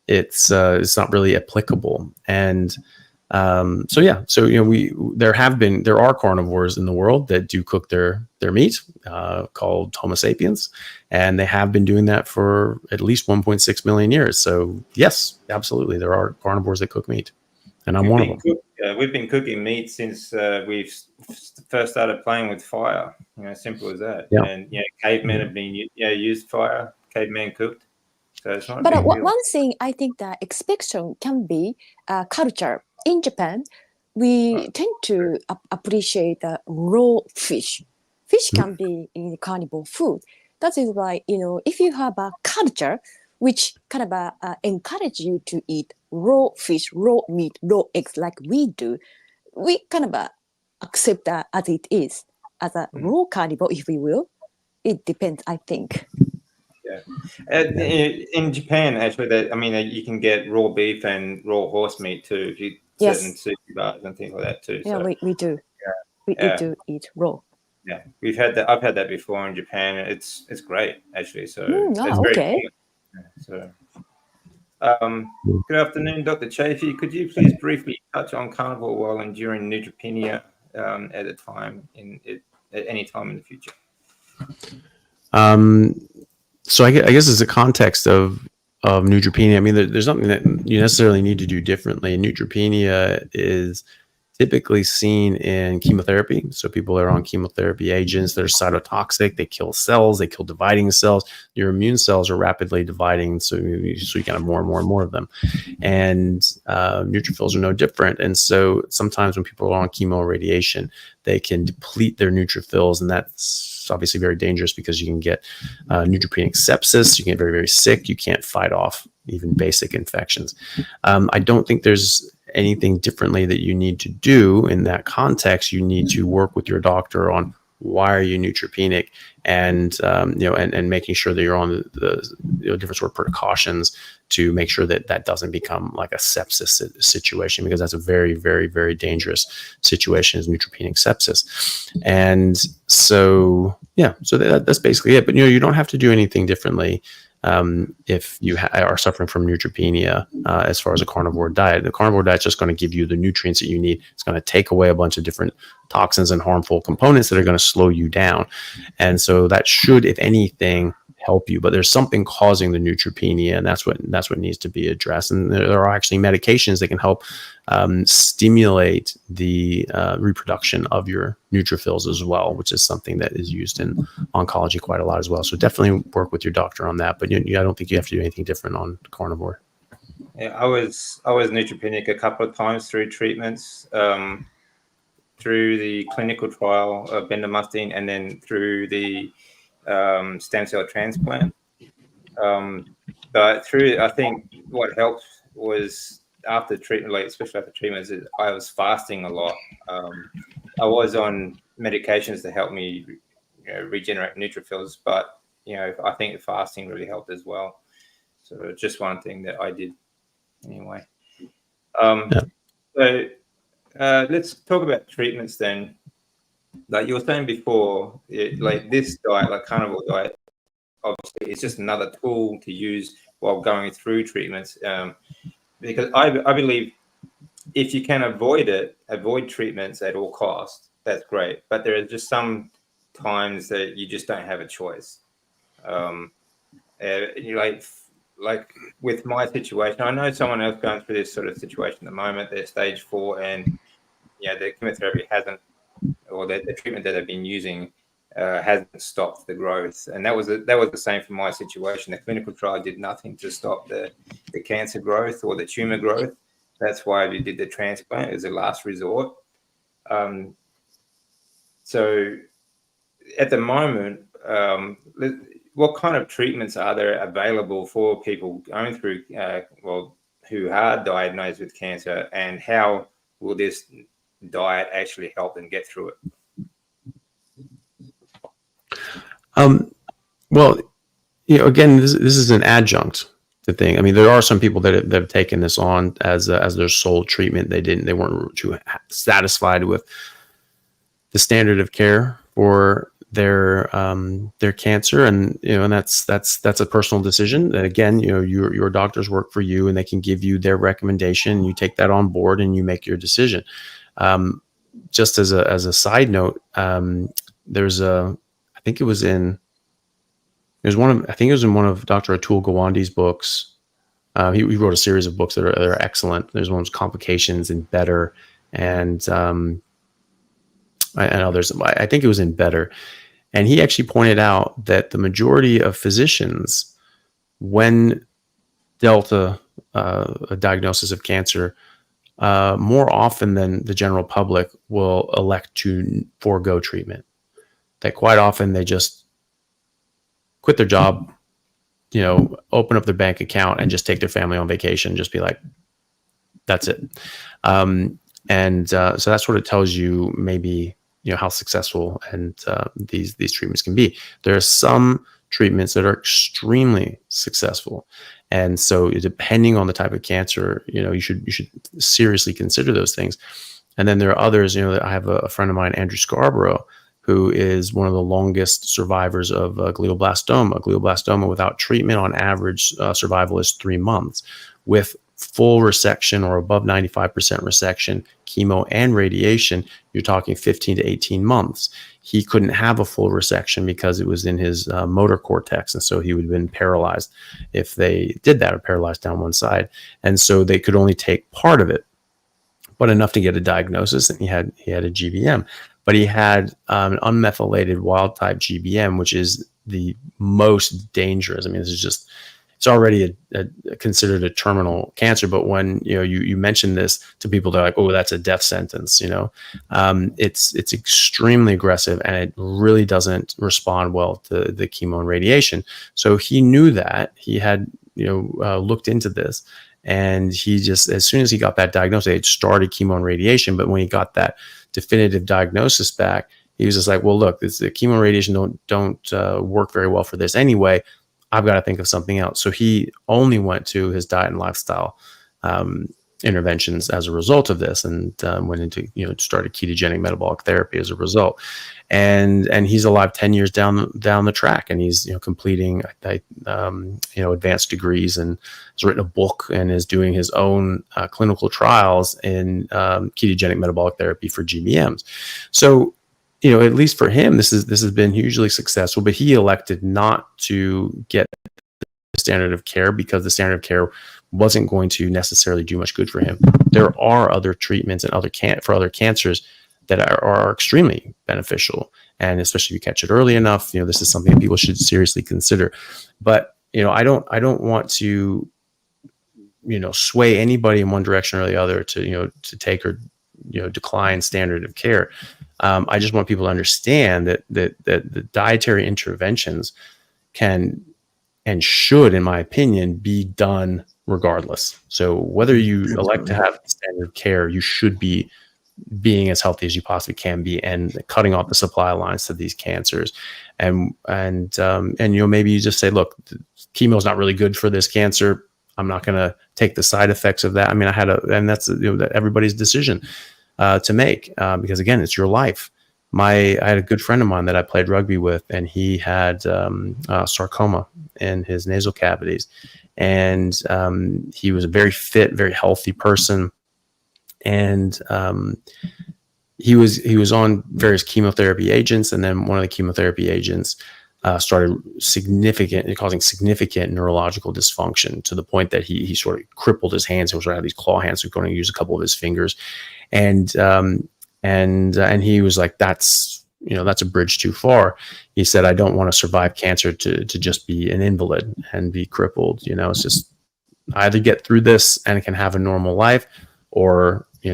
C: it's not really applicable. And there are carnivores in the world that do cook their meat, called Homo sapiens, and they have been doing that for at least 1.6 million years. So yes, absolutely, there are carnivores that cook meat, and I'm one of them.
A: We've been cooking meat since we've first started playing with fire. Simple as that. Yeah. And cavemen have been used fire. Cavemen cooked. So it's not.
D: But one thing I think that expectation can be culture. In Japan, we tend to appreciate the raw fish. Fish can be in carnivore food. That is why, if you have a culture which kind of encourage you to eat raw fish, raw meat, raw eggs like we do, we kind of accept that as it is, as a raw carnivore, if we will. It depends, I think.
A: Yeah. In Japan, actually, you can get raw beef and raw horse meat too. If you certain sushi bars and things like that too.
D: Yeah, so, we do. Yeah. We do eat raw.
A: Yeah, we've had that. I've had that before in Japan. It's great actually. So it's
D: okay.
A: So, good afternoon, Dr. Chaffee. Could you please briefly touch on carnivore while enduring neutropenia at any time in the future?
C: So I guess it's a context of neutropenia. There's nothing that you necessarily need to do differently. Neutropenia is typically seen in chemotherapy. So people are on chemotherapy agents that are cytotoxic. They kill cells. They kill dividing cells. Your immune cells are rapidly dividing, so you can have more and more and more of them. And neutrophils are no different. And so sometimes when people are on chemo or radiation, they can deplete their neutrophils, and that's obviously very dangerous because you can get neutropenic sepsis. You can get very, very sick. You can't fight off even basic infections. I don't think there's anything differently that you need to do in that context. You need to work with your doctor on why are you neutropenic, and and making sure that you're on the different sort of precautions to make sure that that doesn't become like a sepsis situation, because that's a very, very, very dangerous situation, is neutropenic sepsis. And so, so that's basically it. But, you don't have to do anything differently if you are suffering from neutropenia as far as a carnivore diet. The carnivore diet is just going to give you the nutrients that you need. It's going to take away a bunch of different toxins and harmful components that are going to slow you down. And so that should, if anything, help you. But there's something causing the neutropenia, and that's what needs to be addressed. And there are actually medications that can help stimulate the reproduction of your neutrophils as well, which is something that is used in oncology quite a lot as well. So definitely work with your doctor on that. But I don't think you have to do anything different on carnivore.
A: Yeah, I was neutropenic a couple of times through treatments, through the clinical trial of bendamustine, and then through the stem cell transplant. But I think what helped was after treatment, like especially after treatments, I was fasting a lot. I was on medications to help me regenerate neutrophils, but I think fasting really helped as well. So just one thing that I did anyway. So let's talk about treatments then. Like you were saying before, like this diet, like carnivore diet, obviously it's just another tool to use while going through treatments. Because I believe if you can avoid treatments at all costs, that's great. But there are just some times that you just don't have a choice. Like with my situation, I know someone else going through this sort of situation at the moment. They're stage 4, and the chemotherapy hasn't, or the treatment that they've been using hasn't stopped the growth. And that was the same for my situation. The clinical trial did nothing to stop the cancer growth or the tumor growth. That's why we did the transplant as a last resort. So at the moment, what kind of treatments are there available for people going through, who are diagnosed with cancer, and how will this diet actually help them get through it?
C: Well, again, this is an adjunct to thing. I mean, there are some people that have taken this on as their sole treatment. They weren't too satisfied with the standard of care for their cancer, and and that's a personal decision. And again, your doctors work for you, and they can give you their recommendation. You take that on board, and you make your decision. Just as a side note, there's I think it was in one of Dr. Atul Gawande's books. He wrote a series of books that are excellent. There's one was Complications in Better, and others. I think it was in Better. And he actually pointed out that the majority of physicians, when dealt a diagnosis of cancer, more often than the general public, will elect to forego treatment. That quite often they just quit their job, open up their bank account and just take their family on vacation, just be like, that's it. So that sort of tells you maybe, how successful and these treatments can be. There are some treatments that are extremely successful. And so depending on the type of cancer, you should seriously consider those things. And then there are others, I have a friend of mine, Andrew Scarborough, who is one of the longest survivors of glioblastoma. Glioblastoma without treatment, on average, survival is 3 months. With full resection or above 95% resection, chemo and radiation, you're talking 15 to 18 months. He couldn't have a full resection because it was in his motor cortex, and so he would have been paralyzed if they did that, or paralyzed down one side. And so they could only take part of it, but enough to get a diagnosis, and he had a GBM. But he had an unmethylated wild type GBM, which is the most dangerous. I mean, it's already considered a terminal cancer. But when you mention this to people, they're like, "Oh, that's a death sentence." It's extremely aggressive, and it really doesn't respond well to the chemo and radiation. So he knew that. He had looked into this, and he just, as soon as he got that diagnosis, he had started chemo and radiation. But when he got that definitive diagnosis back, He was just like, well, look, the chemo and radiation don't work very well for this anyway. I've got to think of something else. So he only went to his diet and lifestyle interventions as a result of this, and went into, started ketogenic metabolic therapy as a result. And he's alive 10 years down the track, and he's completing advanced degrees, and has written a book and is doing his own clinical trials in ketogenic metabolic therapy for GBMs. So at least for him, this has been hugely successful, but he elected not to get the standard of care because the standard of care wasn't going to necessarily do much good for him. There are other treatments and for other cancers that are extremely beneficial, and especially if you catch it early enough, this is something that people should seriously consider. But I don't want to sway anybody in one direction or the other to take or decline standard of care. I just want people to understand that the dietary interventions can and should, in my opinion, be done regardless. So whether you elect to have standard of care, you should be being as healthy as you possibly can be, and cutting off the supply lines to these cancers. And maybe you just say, look, chemo is not really good for this cancer. I'm not going to take the side effects of that. I mean, and that's everybody's decision to make, because again, it's your life. I had a good friend of mine that I played rugby with, and he had sarcoma in his nasal cavities, and he was a very fit, very healthy person, and he was on various chemotherapy agents, and then one of the chemotherapy agents started causing significant neurological dysfunction, to the point that he sort of crippled his hands. He was going to have these claw hands, so going to use a couple of his fingers, and he was like, that's a bridge too far. He said, I don't want to survive cancer to just be an invalid and be crippled. It's just, I either get through this and can have a normal life, or I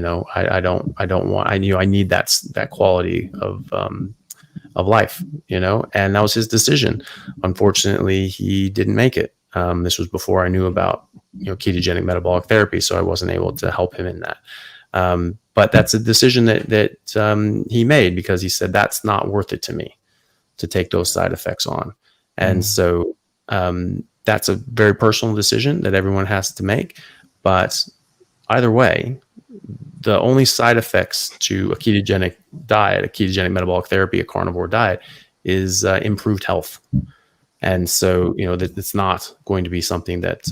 C: need that quality of life, and that was his decision. Unfortunately, he didn't make it. This was before I knew about ketogenic metabolic therapy, so I wasn't able to help him in that. But that's a decision that he made, because he said, that's not worth it to me to take those side effects on. And so that's a very personal decision that everyone has to make. But either way, the only side effects to a ketogenic diet, a ketogenic metabolic therapy, a carnivore diet, is improved health. And so, that it's not going to be something that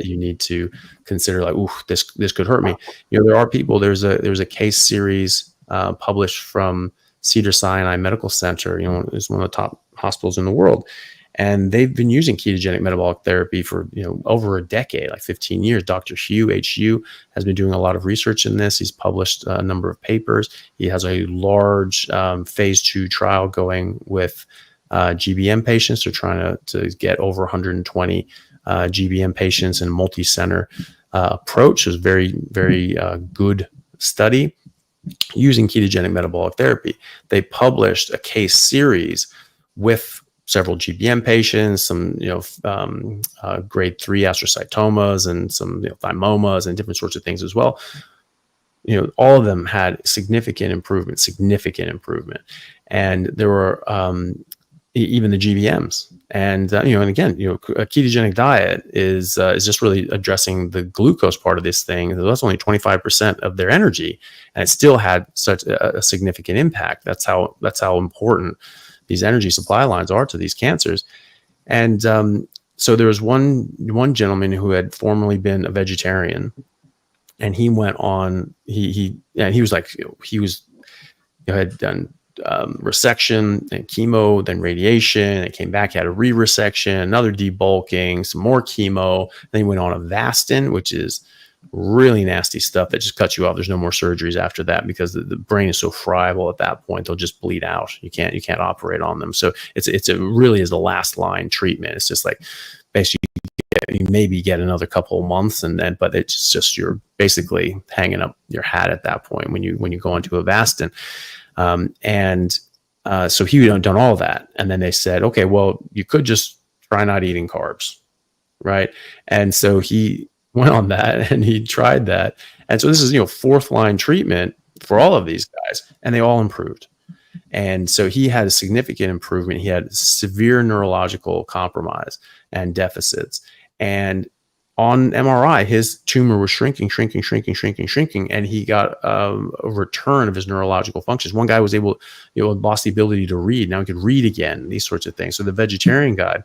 C: you need to consider, like, ooh, this could hurt me. There are people. There's a case series published from Cedars-Sinai Medical Center. It's one of the top hospitals in the world, and they've been using ketogenic metabolic therapy for over a decade, like 15 years. Dr. Hu has been doing a lot of research in this. He's published a number of papers. He has a large phase 2 trial going with GBM patients. They're trying to get over 120 GBM patients in a multi-center approach. It was very, very good study using ketogenic metabolic therapy. They published a case series with several GBM patients, some grade 3 astrocytomas, and some thymomas, and different sorts of things as well. All of them had significant improvement, and there were even the GBMs. And and again, a ketogenic diet is just really addressing the glucose part of this thing. That's only 25% of their energy, and it still had such a significant impact. That's how important these energy supply lines are to these cancers. And so there was one gentleman who had formerly been a vegetarian, and he went on. He had done resection and chemo, then radiation, and came back, had a re-resection, another debulking, some more chemo. Then he went on Avastin, which is really nasty stuff that just cuts you off. There's no more surgeries after that, because the brain is so friable at that point, they'll just bleed out. You can't operate on them. So it really is the last line treatment. It's just like, basically, you maybe get another couple of months, but it's just, you're basically hanging up your hat at that point when you go into Avastin. So he had done all that. And then they said, okay, well, you could just try not eating carbs. Right. And so he went on that, and he tried that. And so this is, 4th line treatment for all of these guys, and they all improved. And so he had a significant improvement. He had severe neurological compromise and deficits. And on MRI, his tumor was shrinking, and he got a return of his neurological functions. One guy was able, lost the ability to read. Now he could read again, these sorts of things. So the vegetarian guy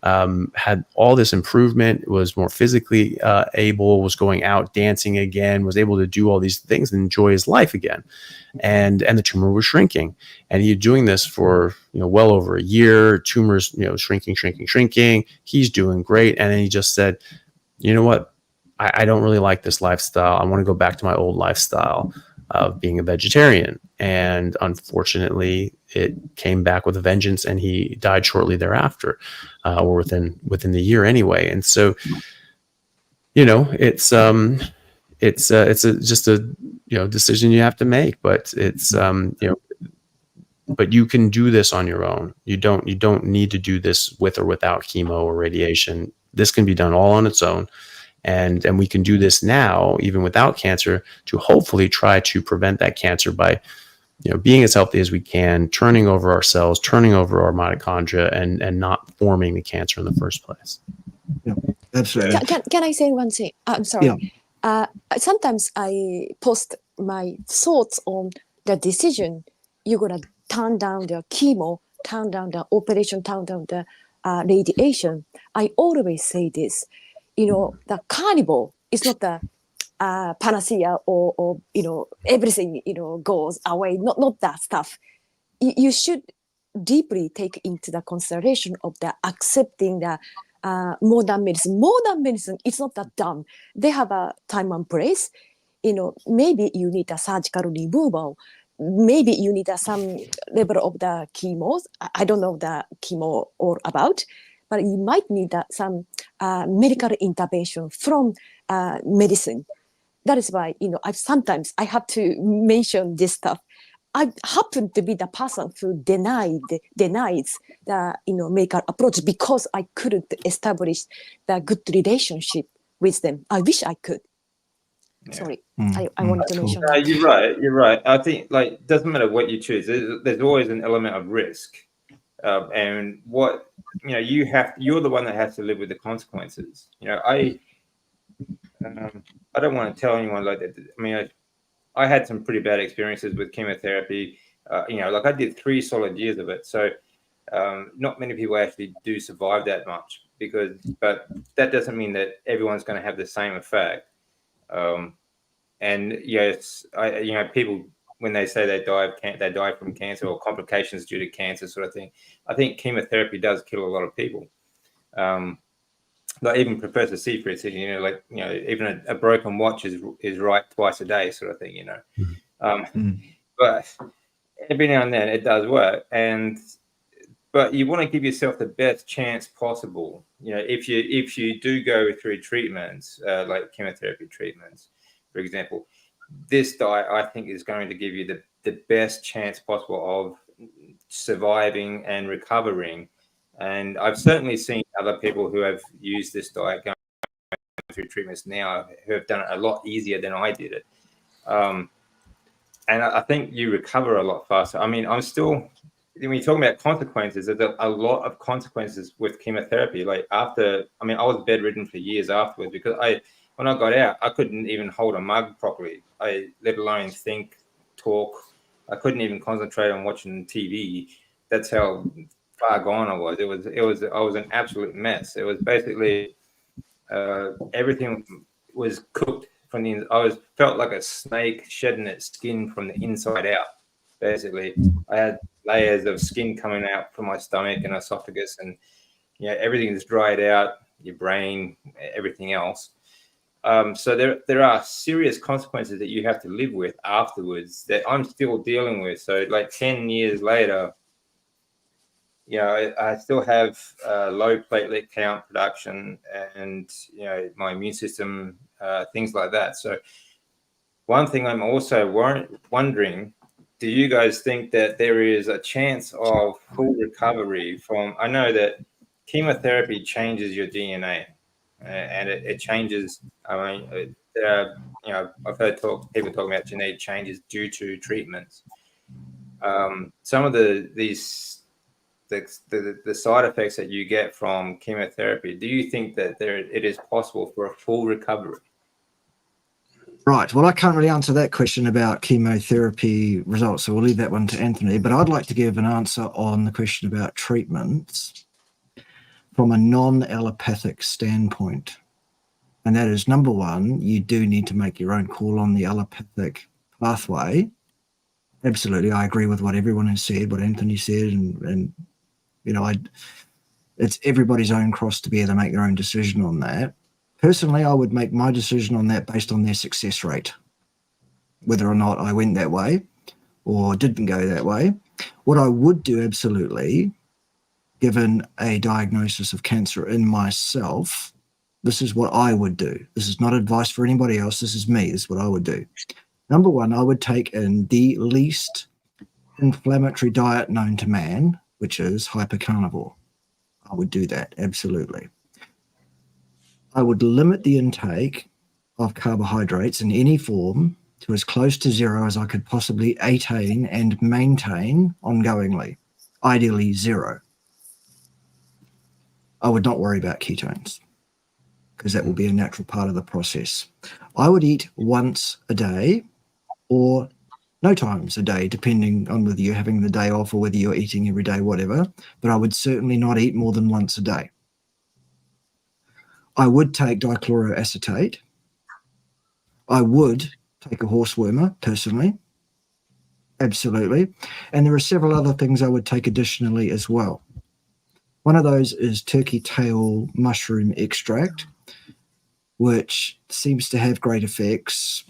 C: had all this improvement, was more physically able, was going out dancing again, was able to do all these things and enjoy his life again. And the tumor was shrinking. And he's doing this for, well over a year. Tumors, shrinking. He's doing great. And then he just said, you know what? I don't really like this lifestyle. I want to go back to my old lifestyle of being a vegetarian. And unfortunately, it came back with a vengeance, and he died shortly thereafter, or within the year anyway. And so, it's just a decision you have to make. But it's but you can do this on your own. You don't need to do this with or without chemo or radiation. This can be done all on its own. And we can do this now, even without cancer, to hopefully try to prevent that cancer by, being as healthy as we can, turning over our cells, turning over our mitochondria, and not forming the cancer in the first place.
B: Yeah, absolutely.
D: Can I say one thing? I'm sorry.
B: Yeah.
D: Sometimes I post my thoughts on the decision. You're gonna turn down the chemo, turn down the operation, turn down the radiation. I always say this. The carnivore is not the panacea or everything goes away. Not that stuff. You should deeply take into the consideration of the accepting the modern medicine. Modern medicine is not that dumb. They have a time and place. Maybe you need a surgical removal. Maybe you need some level of the chemos. I don't know the chemo all about, but you might need some medical intervention from medicine. That is why, sometimes I have to mention this stuff. I happen to be the person who denies the medical approach because I couldn't establish the good relationship with them. I wish I could. Yeah. Sorry, I wanted to mention that.
A: You're right. I think it doesn't matter what you choose. There's always an element of risk. And what you're the one that has to live with the consequences. I don't want to tell anyone like that. I mean, I had some pretty bad experiences with chemotherapy. I did 3 solid years of it. So not many people actually do survive that much but that doesn't mean that everyone's going to have the same effect. And yes, people, when they say they die from cancer or complications due to cancer sort of thing, I think chemotherapy does kill a lot of people. Like even Professor Seifert said, even a broken watch is right twice a day sort of thing, But every now and then it does work. But you want to give yourself the best chance possible. If you do go through treatments, like chemotherapy treatments, for example, this diet, I think, is going to give you the best chance possible of surviving and recovering. And I've certainly seen other people who have used this diet going through treatments now who have done it a lot easier than I did it. And I think you recover a lot faster. I mean, when you're talking about consequences, there's a lot of consequences with chemotherapy. I was bedridden for years afterwards because when I got out, I couldn't even hold a mug properly. Let alone think, talk. I couldn't even concentrate on watching TV. That's how far gone I was. I was an absolute mess. It was basically everything was cooked from the. Felt like a snake shedding its skin from the inside out. Basically, I had layers of skin coming out from my stomach and esophagus, and everything is dried out. Your brain, everything else. So there are serious consequences that you have to live with afterwards that I'm still dealing with. So 10 years later, I still have low platelet count production and, my immune system, things like that. So one thing I'm also wondering, do you guys think that there is a chance of full recovery from, I know that chemotherapy changes your DNA and it changes, I've heard people talking about genetic changes due to treatments. some of these side effects that you get from chemotherapy, do you think that it is possible for a full recovery?
B: Right. Well, I can't really answer that question about chemotherapy results, so we'll leave that one to Anthony. But I'd like to give an answer on the question about treatments from a non-allopathic standpoint. And that is, number one, you do need to make your own call on the allopathic pathway. Absolutely. I agree with what everyone has said, what Anthony said. And you know, it's everybody's own cross to be able to make their own decision on that. Personally, I would make my decision on that based on their success rate, whether or not I went that way or didn't go that way. What I would do, absolutely, given a diagnosis of cancer in myself, this is what I would do. This is not advice for anybody else. This is me. This is what I would do. Number one, I would take in the least inflammatory diet known to man, which is hypercarnivore. I would do that, absolutely. I would limit the intake of carbohydrates in any form to as close to zero as I could possibly attain and maintain ongoingly, ideally zero. I would not worry about ketones because that will be a natural part of the process. I would eat once a day or no times a day, depending on whether you're having the day off or whether you're eating every day, whatever, but I would certainly not eat more than once a day. I would take dichloroacetate. I would take a horse wormer, personally. Absolutely. And there are several other things I would take additionally as well. One of those is turkey tail mushroom extract, which seems to have great effects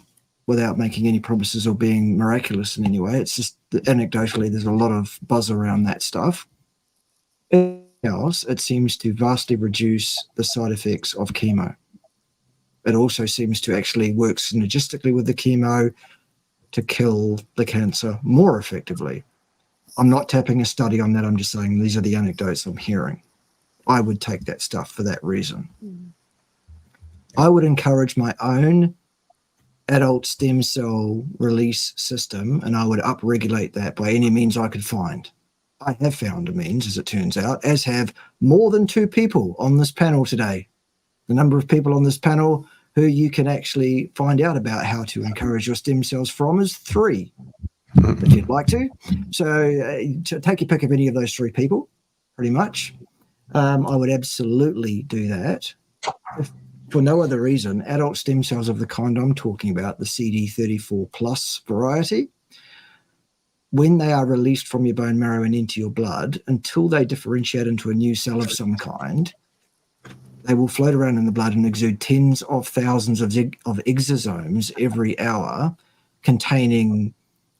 B: without making any promises or being miraculous in any way. It's just anecdotally, there's a lot of buzz around that stuff. Else, it seems to vastly reduce the side effects of chemo. It also seems to actually work synergistically with the chemo to kill the cancer more effectively. I'm not tapping a study on that. I'm just saying these are the anecdotes I'm hearing. I would take that stuff for that reason. I would encourage my own adult stem cell release system, and I would upregulate that by any means I could find. I have found a means, as it turns out, as have more than 2 people on this panel today. The number of people on this panel who you can actually find out about how to encourage your stem cells from is 3, if you'd like to. So take your pick of any of those 3 people, pretty much. I would absolutely do that. If for no other reason, adult stem cells of the kind I'm talking about, the CD34 plus variety, when they are released from your bone marrow and into your blood, until they differentiate into a new cell of some kind, they will float around in the blood and exude tens of thousands of exosomes every hour containing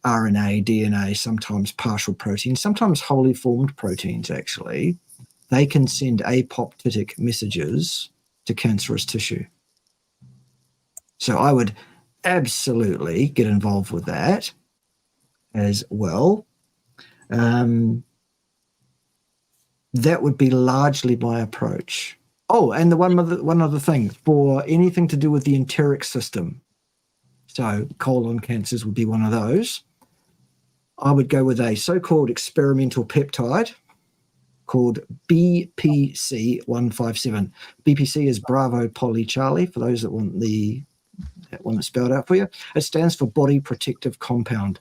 B: RNA, DNA, sometimes partial proteins, sometimes wholly formed proteins, actually. They can send apoptotic messages to cancerous tissue. So I would absolutely get involved with that as well. That would be largely my approach. Oh, and the one other thing, for anything to do with the enteric system, so colon cancers would be one of those, I would go with a so-called experimental peptide called BPC157. BPC is Bravo Polly Charlie, for those that want that one spelled out for you. It stands for Body Protective Compound.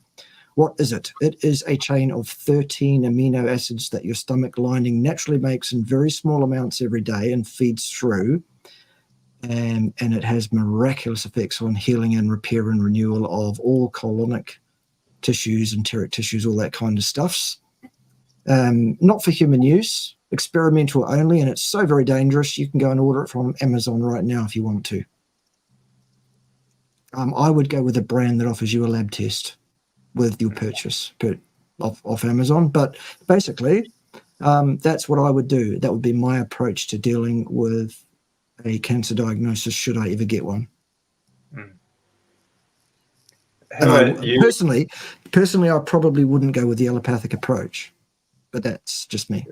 B: What is it? It is a chain of 13 amino acids that your stomach lining naturally makes in very small amounts every day and feeds through. And it has miraculous effects on healing and repair and renewal of all colonic tissues, enteric tissues, all that kind of stuffs. Not for human use, experimental only, and it's so very dangerous. You can go and order it from Amazon right now if you want to. I would go with a brand that offers you a lab test with your purchase off Amazon. But basically, that's what I would do. That would be my approach to dealing with a cancer diagnosis, should I ever get one. Personally, I probably wouldn't go with the allopathic approach, but that's just me.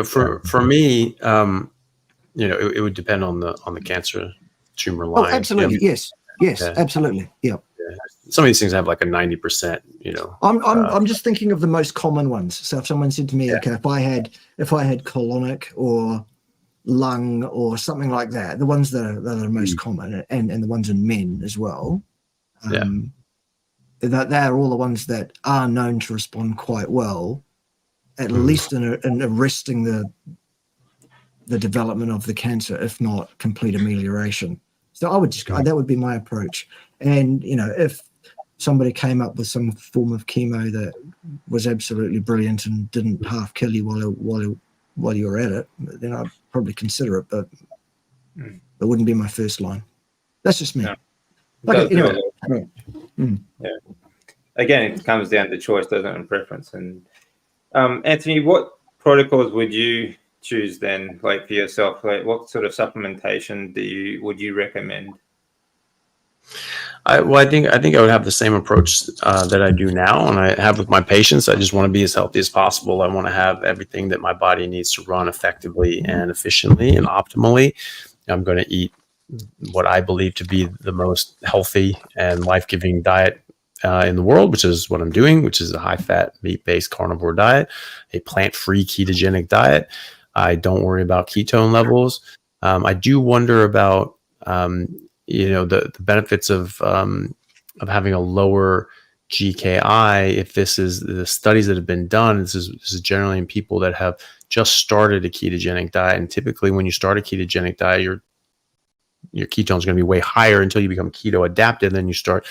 C: For me, it would depend on the cancer tumor line.
B: Oh, absolutely, yes, absolutely, yeah.
C: some of these things have like a 90%,
B: I'm just thinking of the most common ones. So if someone said to me, okay, if I had colonic or lung or something like that, the ones that are most common, and the ones in men as well, they're all the ones that are known to respond quite well, at least in arresting the development of the cancer, if not complete amelioration. So I would just that would be my approach. And if somebody came up with some form of chemo that was absolutely brilliant and didn't half kill you while you were at it, then I'd probably consider it, but it wouldn't be my first line. That's just me.
A: No. Again, it comes down to choice, doesn't it, and preference. And Anthony, what protocols would you choose then, like for yourself? Like, what sort of supplementation would you recommend?
C: I think I would have the same approach that I do now, and I have with my patients. I just want to be as healthy as possible. I want to have everything that my body needs to run effectively and efficiently and optimally. I'm going to eat what I believe to be the most healthy and life-giving diet in the world, which is what I'm doing, which is a high-fat, meat-based carnivore diet, a plant-free ketogenic diet. I don't worry about ketone levels. I do wonder about the benefits of having a lower GKI. If this is the studies that have been done, this is generally in people that have just started a ketogenic diet, and typically when you start a ketogenic diet, your ketones are going to be way higher until you become keto adapted, then you start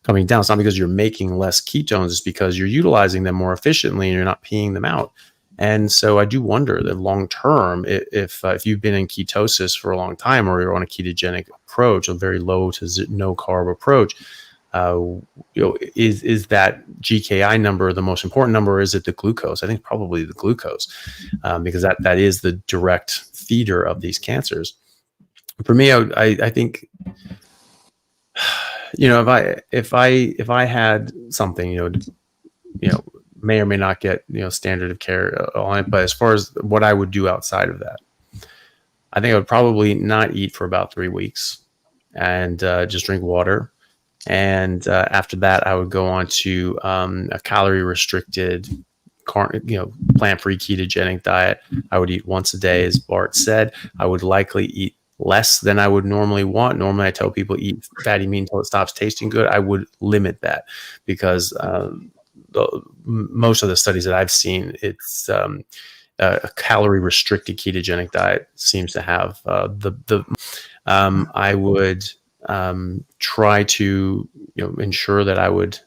C: coming down. It's not because you're making less ketones, it's because you're utilizing them more efficiently and you're not peeing them out. And so I do wonder that long term, if you've been in ketosis for a long time, or you're on a ketogenic approach, a very low to no carb approach, is that GKI number the most important number, or is it the glucose? I think probably the glucose, because that is the direct feeder of these cancers. For me, I think, if I had something, may or may not get standard of care on it, but as far as what I would do outside of that, I think I would probably not eat for about 3 weeks and just drink water. And after that, I would go on to a calorie restricted, plant-free ketogenic diet. I would eat once a day, as Bart said. I would likely eat less than I would normally want. Normally, I tell people eat fatty meat until it stops tasting good. I would limit that because most of the studies that I've seen, it's a calorie restricted ketogenic diet seems to have I would try to ensure that I would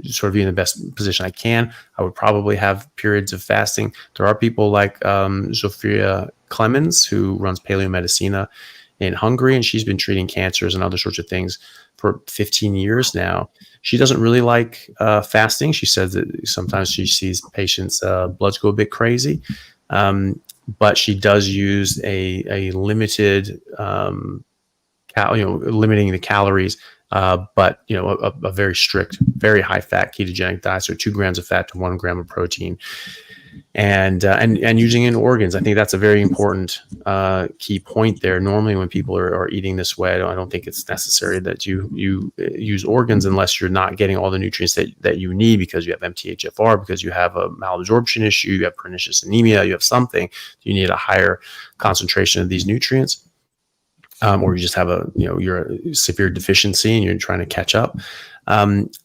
C: sort of be in the best position I can. I would probably have periods of fasting. There are people like Zofia Clemens, who runs Paleomedicina in Hungary, and she's been treating cancers and other sorts of things for 15 years now. She doesn't really like fasting. She says that sometimes she sees patients' bloods go a bit crazy, but she does use a limited, limiting the calories, but a very strict, very high fat ketogenic diet, so 2 grams of fat to 1 gram of protein, and using in organs. I think that's a very important key point there. Normally, when people are eating this way, I don't think it's necessary that you use organs unless you're not getting all the nutrients that you need, because you have MTHFR, because you have a malabsorption issue, you have pernicious anemia, you have something. You need a higher concentration of these nutrients. Or you just have you're a severe deficiency and you're trying to catch up.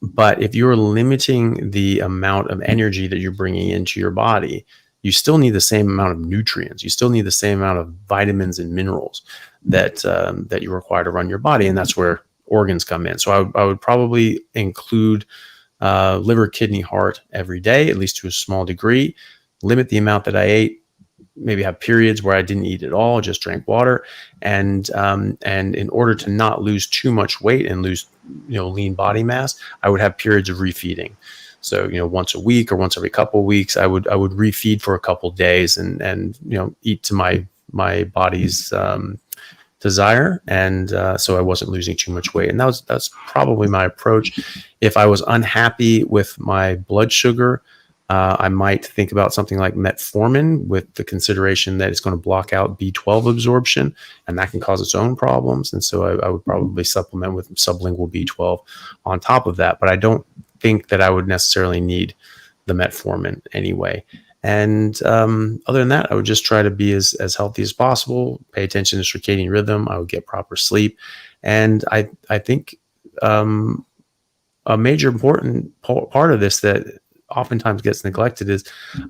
C: But if you're limiting the amount of energy that you're bringing into your body, you still need the same amount of nutrients. You still need the same amount of vitamins and minerals that you require to run your body. And that's where organs come in. So I would probably include liver, kidney, heart every day, at least to a small degree. Limit the amount that I ate. Maybe have periods where I didn't eat at all, just drank water, and in order to not lose too much weight and lose lean body mass, I would have periods of refeeding. So once a week or once every couple of weeks, I would refeed for a couple of days and eat to my body's desire, and so I wasn't losing too much weight. And that's probably my approach. If I was unhappy with my blood sugar, I might think about something like metformin with the consideration that it's going to block out B12 absorption, and that can cause its own problems. And so I would probably supplement with sublingual B12 on top of that. But I don't think that I would necessarily need the metformin anyway. And other than that, I would just try to be as healthy as possible, pay attention to circadian rhythm. I would get proper sleep. And I think a major important part of this that oftentimes gets neglected is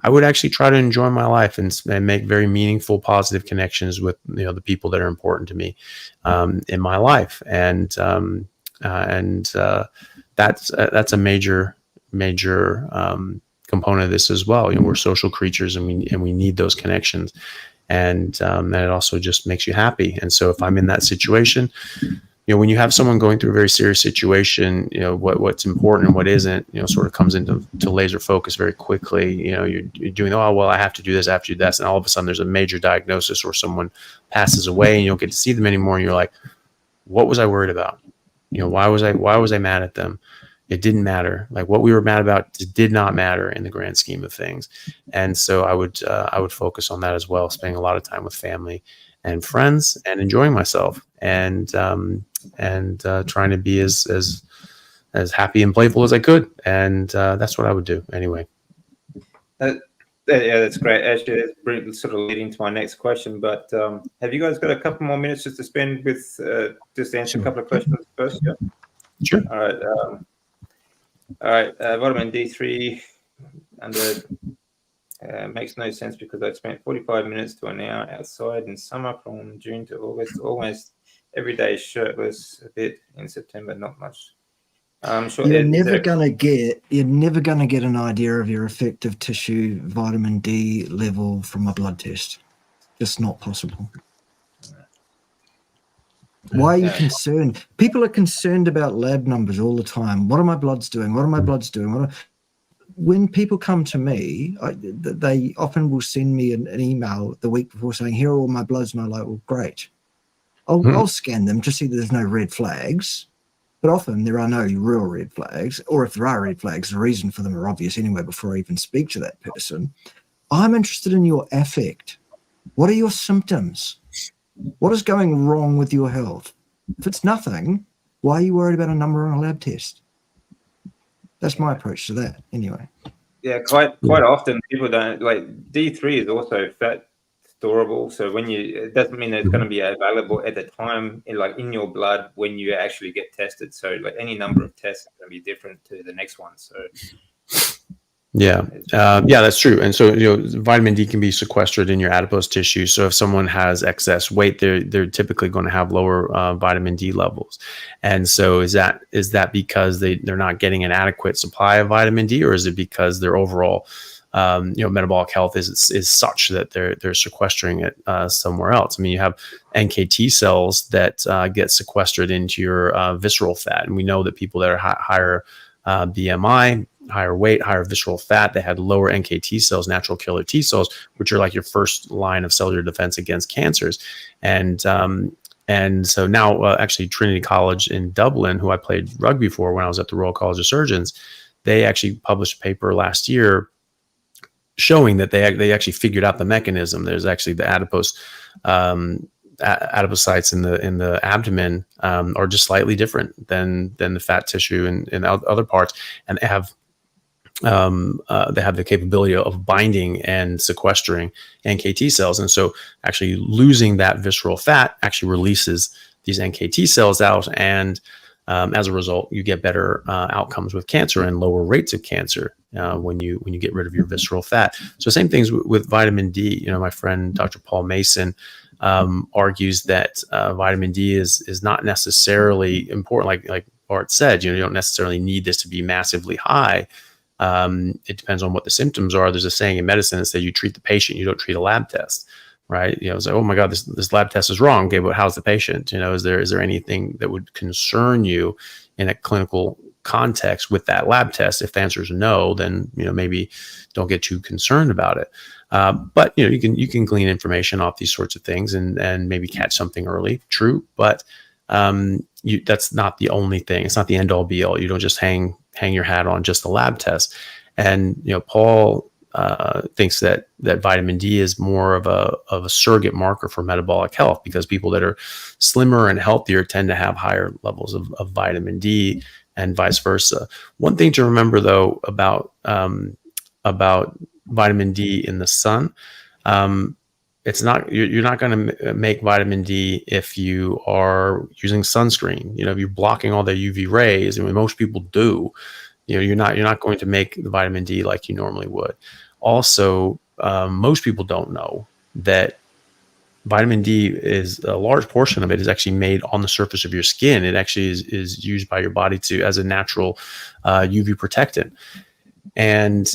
C: I would actually try to enjoy my life and make very meaningful, positive connections with the people that are important to me in my life, and that's a major component of this as well. We're social creatures, and we need those connections, and it also just makes you happy. And so if I'm in that situation, when you have someone going through a very serious situation, what's important and what isn't, sort of comes into laser focus very quickly. You're doing, oh, well, I have to do this, I have to do that. And all of a sudden there's a major diagnosis or someone passes away and you don't get to see them anymore. And you're like, what was I worried about? Why was I mad at them? It didn't matter. Like what we were mad about did not matter in the grand scheme of things. And so I would focus on that as well, spending a lot of time with family and friends and enjoying myself and trying to be as happy and playful as I could. And that's what I would do anyway.
A: Yeah, that's great. Actually, that's sort of leading to my next question. But have you guys got a couple more minutes just to spend with just answer a couple of questions first? Yeah.
C: Sure.
A: All right. Vitamin D3 under makes no sense because I spent 45 minutes to an hour outside in summer from June to August, almost every day shirtless, a bit in September, not much. Sure,
B: you're never gonna get an idea of your effective tissue vitamin D level from a blood test. Just not possible. Why are you concerned? People are concerned about lab numbers all the time. What are my bloods doing? What are my bloods doing? When people come to me, they often will send me an email the week before saying, here are all my bloods. And I'm like, well, great. I'll scan them to see that there's no red flags. But often there are no real red flags. Or if there are red flags, the reason for them are obvious anyway before I even speak to that person. I'm interested in your affect. What are your symptoms? What is going wrong with your health? If it's nothing, why are you worried about a number on a lab test? That's my approach to that anyway.
A: Yeah, quite often people don't like D3 is also fat storable. So it doesn't mean that it's going to be available at the time in your blood when you actually get tested. So like any number of tests is going to be different to the next one. So
C: yeah, that's true. And so vitamin D can be sequestered in your adipose tissue. So if someone has excess weight, they're typically going to have lower vitamin D levels. And so is that because they're not getting an adequate supply of vitamin D, or is it because their overall metabolic health is such that they're sequestering it somewhere else? I mean, you have NKT cells that get sequestered into your visceral fat, and we know that people that are higher BMI, higher weight, higher visceral fat, they had lower NKT cells, natural killer T cells, which are like your first line of cellular defense against cancers. And so now actually Trinity College in Dublin, who I played rugby for when I was at the Royal College of Surgeons, they actually published a paper last year showing that they actually figured out the mechanism. There's actually the adipose adipocytes in the abdomen are just slightly different than the fat tissue in other parts, and they have the capability of binding and sequestering NKT cells. And so actually losing that visceral fat actually releases these NKT cells out, and as a result, you get better outcomes with cancer and lower rates of cancer when you get rid of your visceral fat. So same things with vitamin D. My friend Dr. Paul Mason argues that vitamin D is not necessarily important. Like Bart said, you don't necessarily need this to be massively high. It depends on what the symptoms are. There's a saying in medicine that says you treat the patient, you don't treat a lab test, right? It's like, oh my God, this lab test is wrong. Okay, but how's the patient? Is there anything that would concern you in a clinical context with that lab test? If the answer is no, then maybe don't get too concerned about it. But you can glean information off these sorts of things and maybe catch something early. True, but that's not the only thing. It's not the end all be all. You don't just hang your hat on just the lab test. And Paul thinks that vitamin D is more of a surrogate marker for metabolic health, because people that are slimmer and healthier tend to have higher levels of vitamin D, and vice versa. One thing to remember, though, about vitamin D in the sun, it's not, you're not going to make vitamin D if you are using sunscreen. If you're blocking all the UV rays, and most people do, you're not going to make the vitamin D like you normally would. Also, most people don't know that vitamin D is, a large portion of it is actually made on the surface of your skin. It actually is used by your body as a natural UV protectant. And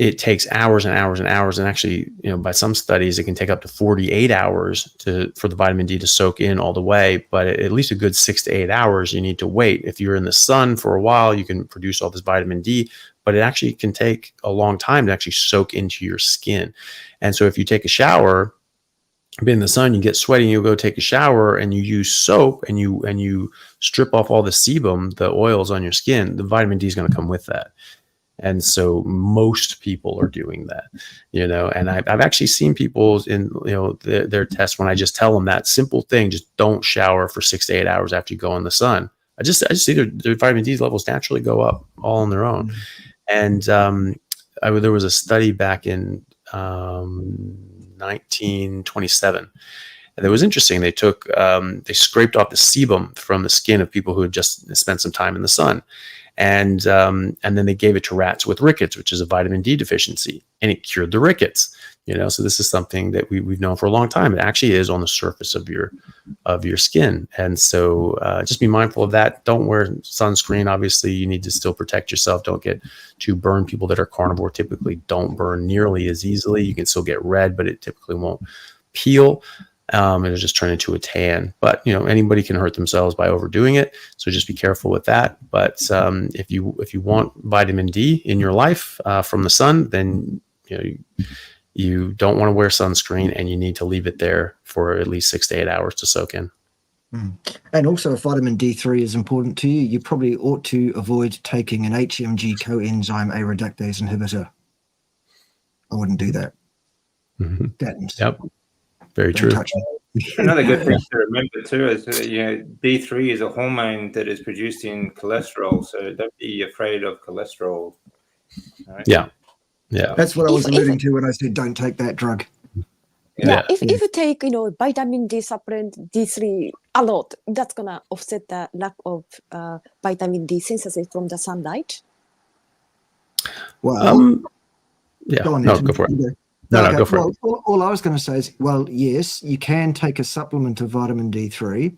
C: it takes hours and hours and hours. And actually, by some studies, it can take up to 48 hours for the vitamin D to soak in all the way. But at least a good 6 to 8 hours, you need to wait. If you're in the sun for a while, you can produce all this vitamin D, but it actually can take a long time to actually soak into your skin. And so if you take a shower, be in the sun, you get sweaty, and you go take a shower, and you use soap, and you strip off all the sebum, the oils on your skin, the vitamin D is going to come with that. And so most people are doing that, and I've actually seen people in, their tests, when I just tell them that simple thing, just don't shower for 6 to 8 hours after you go in the sun. I just see their vitamin D levels naturally go up all on their own. And there was a study back in 1927. And it was interesting. They scraped off the sebum from the skin of people who had just spent some time in the sun. And then they gave it to rats with rickets, which is a vitamin D deficiency, and it cured the rickets. So this is something that we've known for a long time. It actually is on the surface of your skin, and so just be mindful of that. Don't wear sunscreen. Obviously, you need to still protect yourself. Don't get too burned. People that are carnivore typically don't burn nearly as easily. You can still get red, but it typically won't peel. It'll just turn into a tan. But anybody can hurt themselves by overdoing it, so just be careful with that. But if you want vitamin D in your life from the sun, then you don't want to wear sunscreen, and you need to leave it there for at least 6 to 8 hours to soak in.
B: And also, if vitamin D3 is important to you, you probably ought to avoid taking an HMG coenzyme A reductase inhibitor. I wouldn't do that. Statins.
C: Yep. Very true.
A: Another good thing to remember too is D3 is a hormone that is produced in cholesterol, so don't be afraid of cholesterol. Right?
C: Yeah.
B: That's what I was alluding to when I said don't take that drug.
D: If you take vitamin D supplement D3 a lot, that's gonna offset the lack of vitamin D synthesis from the sunlight.
B: Well,
C: go for it.
B: Okay,
C: Go for it.
B: All I was going to say is, yes, you can take a supplement of vitamin D3.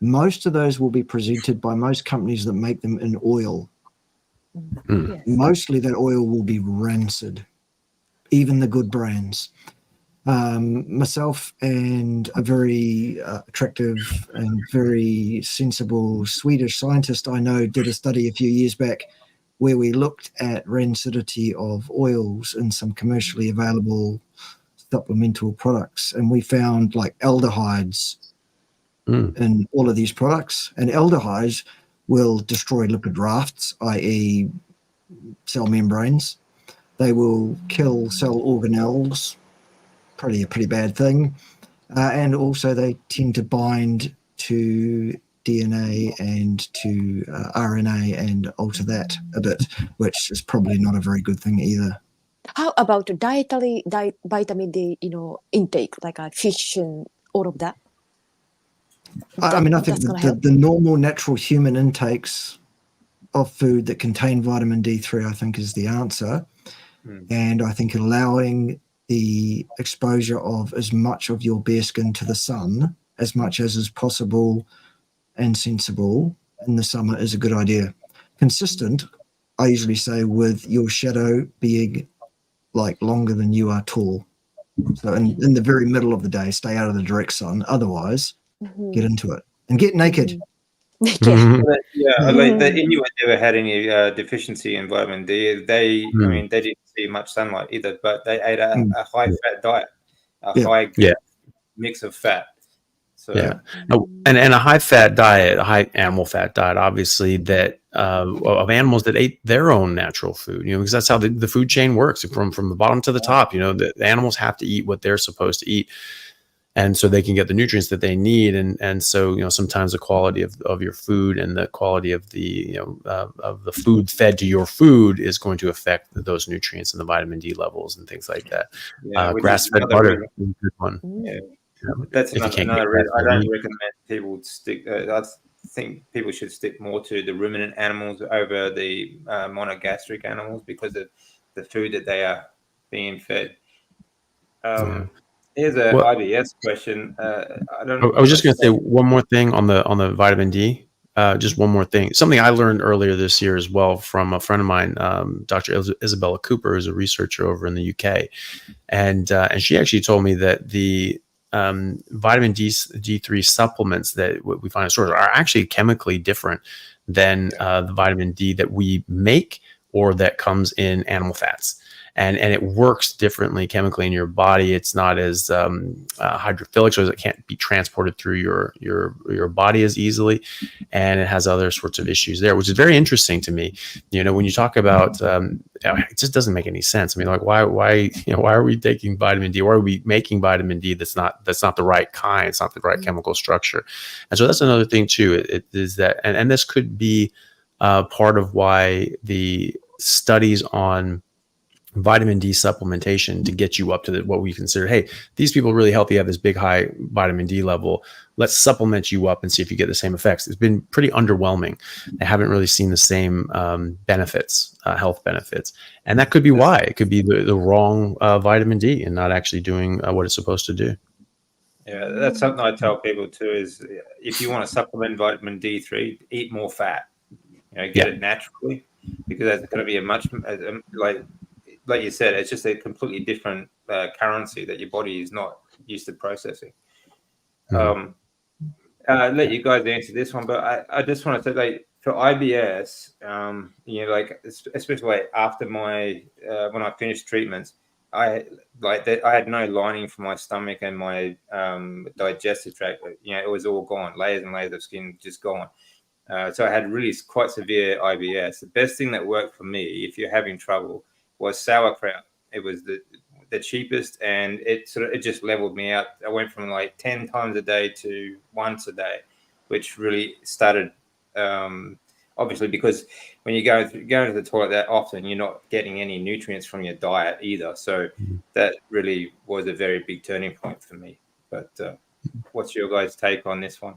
B: Most of those will be presented by most companies that make them in oil.
D: Yes.
B: Mostly that oil will be rancid, even the good brands. Myself and a very attractive and very sensible Swedish scientist I know did a study a few years back where we looked at rancidity of oils in some commercially available supplemental products. And we found like aldehydes in all of these products. And aldehydes will destroy lipid rafts, i.e. cell membranes. They will kill cell organelles, a pretty bad thing. And also they tend to bind to DNA and to RNA and alter that a bit, which is probably not a very good thing either.
D: How about dietary vitamin D, intake, like a fish and all of that?
B: I think the normal natural human intakes of food that contain vitamin D3, I think, is the answer. And I think allowing the exposure of as much of your bare skin to the sun, as much as is possible and sensible in the summer, is a good idea. Consistent, I usually say, with your shadow being like longer than you are tall. So in the very middle of the day, stay out of the direct sun. Otherwise, get into it and get naked.
A: Like the Inuit never had any deficiency in vitamin D. They didn't see much sunlight either, but they ate a high fat diet, high mix of fat. So,
C: and a high fat diet, a high animal fat diet, obviously, that of animals that ate their own natural food, because that's how the food chain works from the bottom to the top. The animals have to eat what they're supposed to eat, and so they can get the nutrients that they need. And so, sometimes the quality of your food and the quality of the, of the food fed to your food is going to affect those nutrients and the vitamin D levels and things like that. Grass-fed butter is a good one.
A: Yeah. That's another reason I don't recommend people stick. I think people should stick more to the ruminant animals over the monogastric animals because of the food that they are being fed. Here's a IBS question. I was
C: just going to say one more thing on the vitamin D. Just one more thing. Something I learned earlier this year as well from a friend of mine, Dr. Isabella Cooper, who's a researcher over in the UK, and she actually told me that the vitamin D3 supplements that we find at stores are actually chemically different than the vitamin D that we make or that comes in animal fats. And it works differently chemically in your body. It's not as hydrophilic, so it can't be transported through your body as easily, and it has other sorts of issues there, which is very interesting to me. When you talk about, it just doesn't make any sense. I mean, like why are we taking vitamin D? Why are we making vitamin D that's not the right kind? It's not the right chemical structure, and so that's another thing too. It is that, and this could be part of why the studies on vitamin D supplementation to get you up to what we consider, hey, these people are really healthy, have this big high vitamin D level. Let's supplement you up and see if you get the same effects. It's been pretty underwhelming. I haven't really seen the same benefits, health benefits. And that could be why. It could be the wrong vitamin D and not actually doing what it's supposed to do.
A: Yeah, that's something I tell people too, is if you want to supplement vitamin D3, eat more fat. Get it naturally, because that's going to be a much, like you said, it's just a completely different currency that your body is not used to processing. I'll let you guys answer this one, but I just want to say, for IBS, especially after my when I finished treatments, I had no lining for my stomach and my digestive tract. It was all gone, layers and layers of skin just gone. So I had really quite severe IBS. The best thing that worked for me, if you're having trouble, was sauerkraut. It was the cheapest, and it just leveled me out. I went from 10 times a day to once a day, which really started, obviously, because when you go to the toilet that often, you're not getting any nutrients from your diet either. So that really was a very big turning point for me. But what's your guys' take on this one?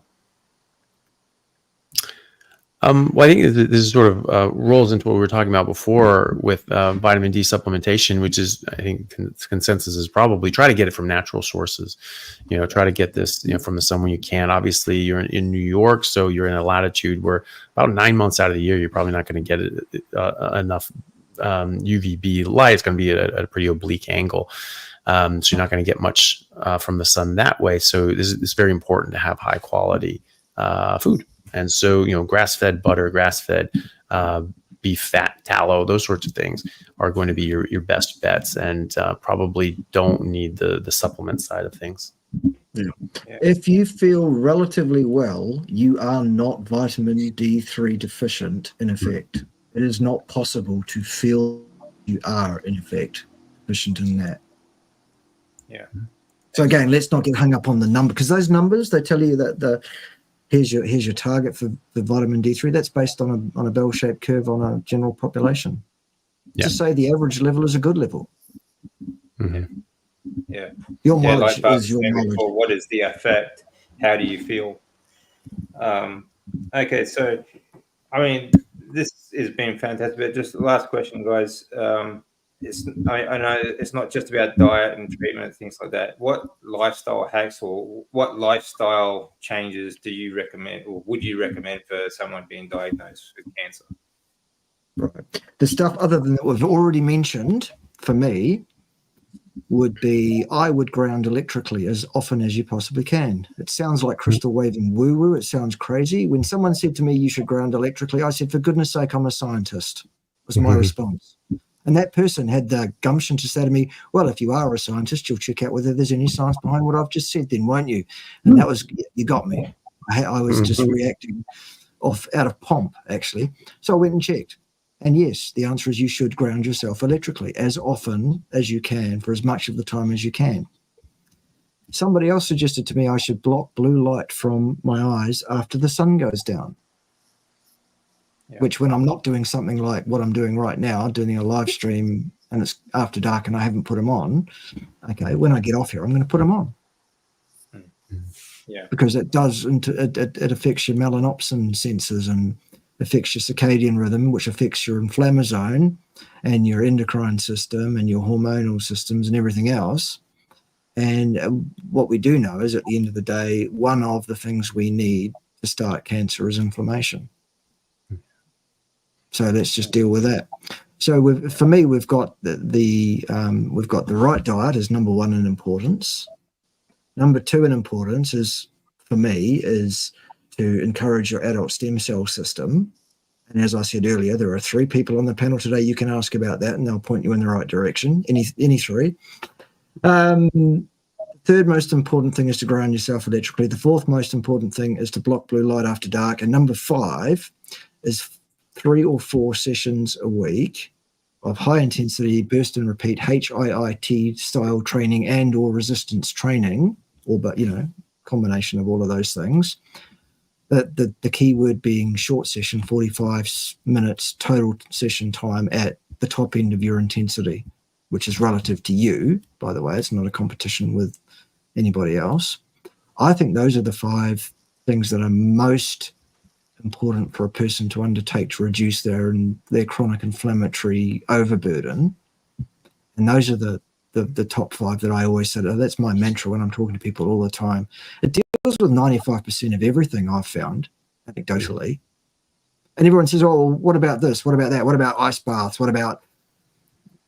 C: Well, I think this sort of rolls into what we were talking about before with vitamin D supplementation, which is, I think, consensus is probably try to get it from natural sources. Try to get this from the sun when you can. Obviously, you're in New York, so you're in a latitude where about 9 months out of the year, you're probably not going to get enough UVB light. It's going to be at a pretty oblique angle. So you're not going to get much from the sun that way. So it's very important to have high quality food. And so, grass-fed butter, grass-fed beef fat, tallow, those sorts of things are going to be your best bets, and probably don't need the supplement side of things.
B: Yeah. If you feel relatively well, you are not vitamin D3 deficient, in effect. It is not possible to feel you are, in effect, deficient in that.
A: Yeah.
B: So again, let's not get hung up on the number, because those numbers, they tell you that here's your target for vitamin D3. That's based on a bell-shaped curve on a general population. Yeah. To say the average level is a good level.
A: Mm-hmm. Yeah.
B: Your mileage is your mileage.
A: What is the effect? How do you feel? Okay, so this has been fantastic. But just the last question, guys. I know it's not just about diet and treatment and things like that. What lifestyle hacks or what lifestyle changes do you recommend, or would you recommend for someone being diagnosed with cancer?
B: Right. The stuff other than that we've already mentioned, for me, would be I would ground electrically as often as you possibly can. It sounds like crystal waving woo-woo. It sounds crazy. When someone said to me, you should ground electrically, I said, for goodness sake, I'm a scientist, was my response. And that person had the gumption to say to me, well, if you are a scientist, you'll check out whether there's any science behind what I've just said then, won't you? And that was, you got me. I was just reacting out of pomp, actually. So I went and checked. And yes, the answer is you should ground yourself electrically as often as you can for as much of the time as you can. Somebody else suggested to me I should block blue light from my eyes after the sun goes down. Yeah. Which, when I'm not doing something like what I'm doing right now, doing a live stream and it's after dark and I haven't put them on, okay, when I get off here, I'm going to put them on.
A: Yeah.
B: Because it does, it affects your melanopsin sensors and affects your circadian rhythm, which affects your inflammasome and your endocrine system and your hormonal systems and everything else. And what we do know is, at the end of the day, one of the things we need to start cancer is inflammation. So let's just deal with that. So for me, we've got the right diet as number one in importance. Number two in importance is, for me, is to encourage your adult stem cell system. And as I said earlier, there are 3 people on the panel today you can ask about that, and they'll point you in the right direction. Any 3. Third most important thing is to ground yourself electrically. The fourth most important thing is to block blue light after dark. And number 5 is 3 or 4 sessions a week of high intensity burst and repeat HIIT style training and or resistance training, or combination of all of those things. The key word being short session, 45 minutes total session time at the top end of your intensity, which is relative to you, by the way. It's not a competition with anybody else. I think those are the 5 things that are most important for a person to undertake to reduce their chronic inflammatory overburden. And those are the top 5 that I always say. That's my mantra when I'm talking to people all the time. It deals with 95% of everything I've found, anecdotally. And everyone says, oh, what about this? What about that? What about ice baths? What about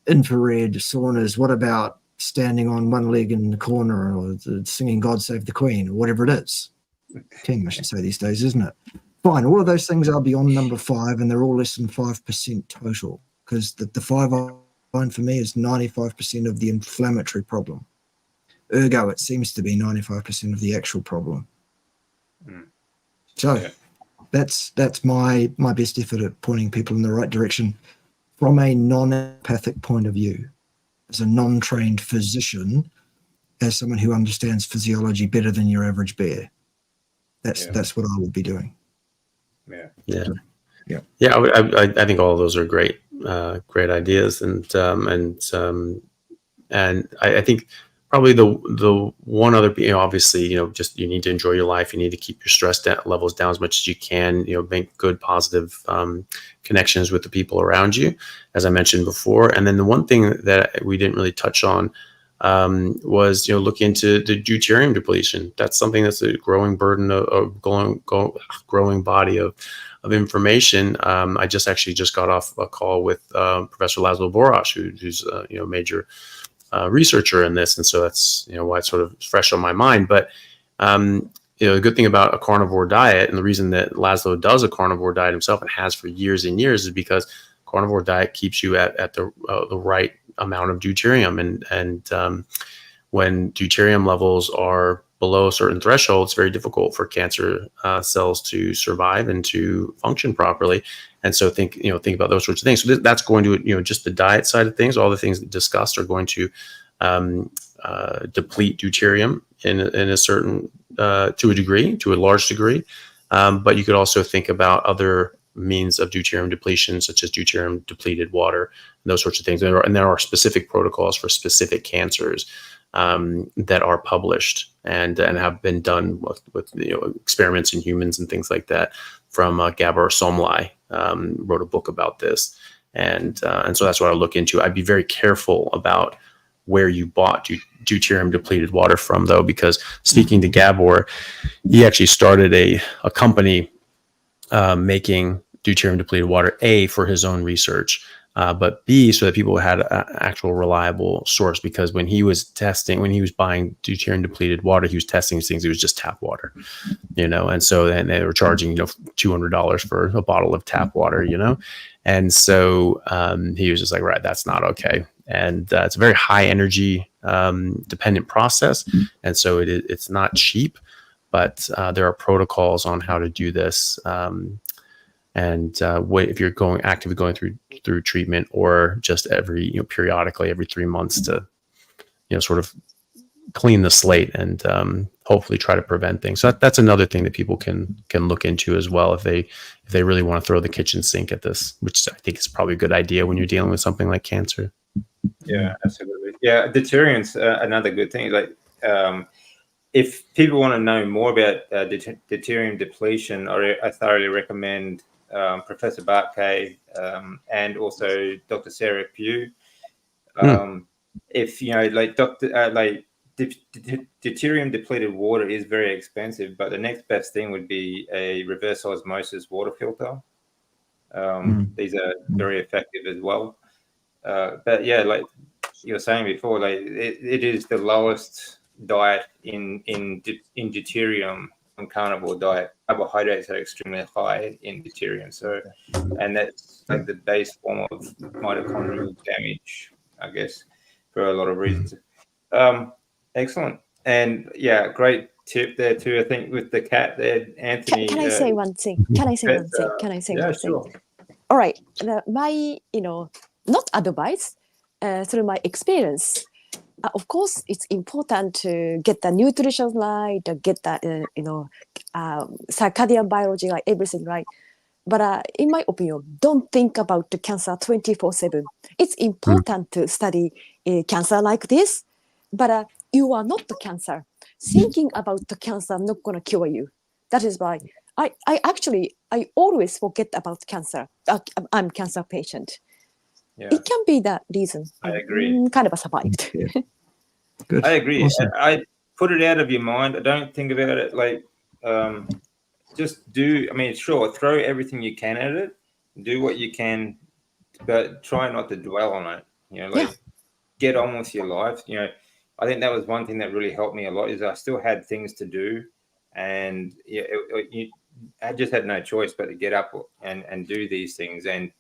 B: infrared saunas? What about standing on one leg in the corner or singing God Save the Queen or whatever it is? King, I should say these days, isn't it? Fine, all of those things are beyond number 5, and they're all less than 5% total, because the 5 I find for me is 95% of the inflammatory problem. Ergo, it seems to be 95% of the actual problem. So that's my best effort at pointing people in the right direction from a non-empathic point of view, as a non-trained physician, as someone who understands physiology better than your average bear. That's what I would be doing.
C: I think all of those are great ideas, and I think probably the one other, obviously, just you need to enjoy your life. You need to keep your stress levels down as much as you can. Make good, positive connections with the people around you, as I mentioned before. And then the one thing that we didn't really touch on was look into the deuterium depletion. That's something that's a growing burden of growing body of information. I just got off a call with Professor Laszlo Boras, who's a major researcher in this, and so that's why it's sort of fresh on my mind. But the good thing about a carnivore diet, and the reason that Laszlo does a carnivore diet himself and has for years and years, is because carnivore diet keeps you at the right amount of deuterium, and when deuterium levels are below a certain threshold, it's very difficult for cancer cells to survive and to function properly. And so think about those sorts of things. So that's going to, just the diet side of things. All the things discussed are going to deplete deuterium in a certain, to a large degree. But you could also think about other means of deuterium depletion, such as deuterium depleted water, and those sorts of things. And there are specific protocols for specific cancers that are published and have been done with experiments in humans and things like that. From Gabor Somlai wrote a book about this, and so that's what I look into. I'd be very careful about where you bought deuterium depleted water from, though, because speaking to Gabor, he actually started a company making deuterium depleted water, A, for his own research, but B, so that people had an actual reliable source. Because when he was buying deuterium depleted water, he was testing these things. It was just tap water, and so then they were charging, $200 for a bottle of tap water, and so he was just like, right, that's not okay. And it's a very high energy dependent process, and so it's not cheap. but there are protocols on how to do this. If you're actively going through treatment, or just periodically every 3 months to, sort of clean the slate and hopefully try to prevent things. So that's another thing that people can look into as well if they really want to throw the kitchen sink at this, which I think is probably a good idea when you're dealing with something like cancer.
A: Yeah, absolutely. Yeah, deuterium's another good thing. Like, if people want to know more about deuterium depletion, I thoroughly recommend Professor Bart Kay and also Dr. Sarah Pugh. If deuterium depleted water is very expensive, but the next best thing would be a reverse osmosis water filter. These are very effective as well. But yeah, like you were saying before, like it is the lowest diet in deuterium on carnivore diet. Carbohydrates are extremely high in deuterium, and that's like the base form of mitochondrial damage, I guess, for a lot of reasons. Excellent. And yeah, great tip there too. I think with the cat there, Anthony.
D: Can I say one thing? Can I say one thing?
A: Sure.
D: All right. My, not advice, through my experience, of course, it's important to get the nutrition right, to get the, circadian biology, like everything right. But in my opinion, don't think about the cancer 24/7. It's important to study cancer like this, but you are not the cancer. Thinking about the cancer not going to cure you. That is why I always forget about cancer. I'm cancer patient.
A: Yeah.
D: It can be that reason.
A: I agree.
D: Kind of survived.
B: Yeah. Good.
A: I agree.
B: Awesome.
A: I put it out of your mind. I don't think about it like just do. I mean, sure, throw everything you can at it. Do what you can, but try not to dwell on it. Get on with your life. I think that was one thing that really helped me a lot. Is I still had things to do, and I just had no choice but to get up and do these things. And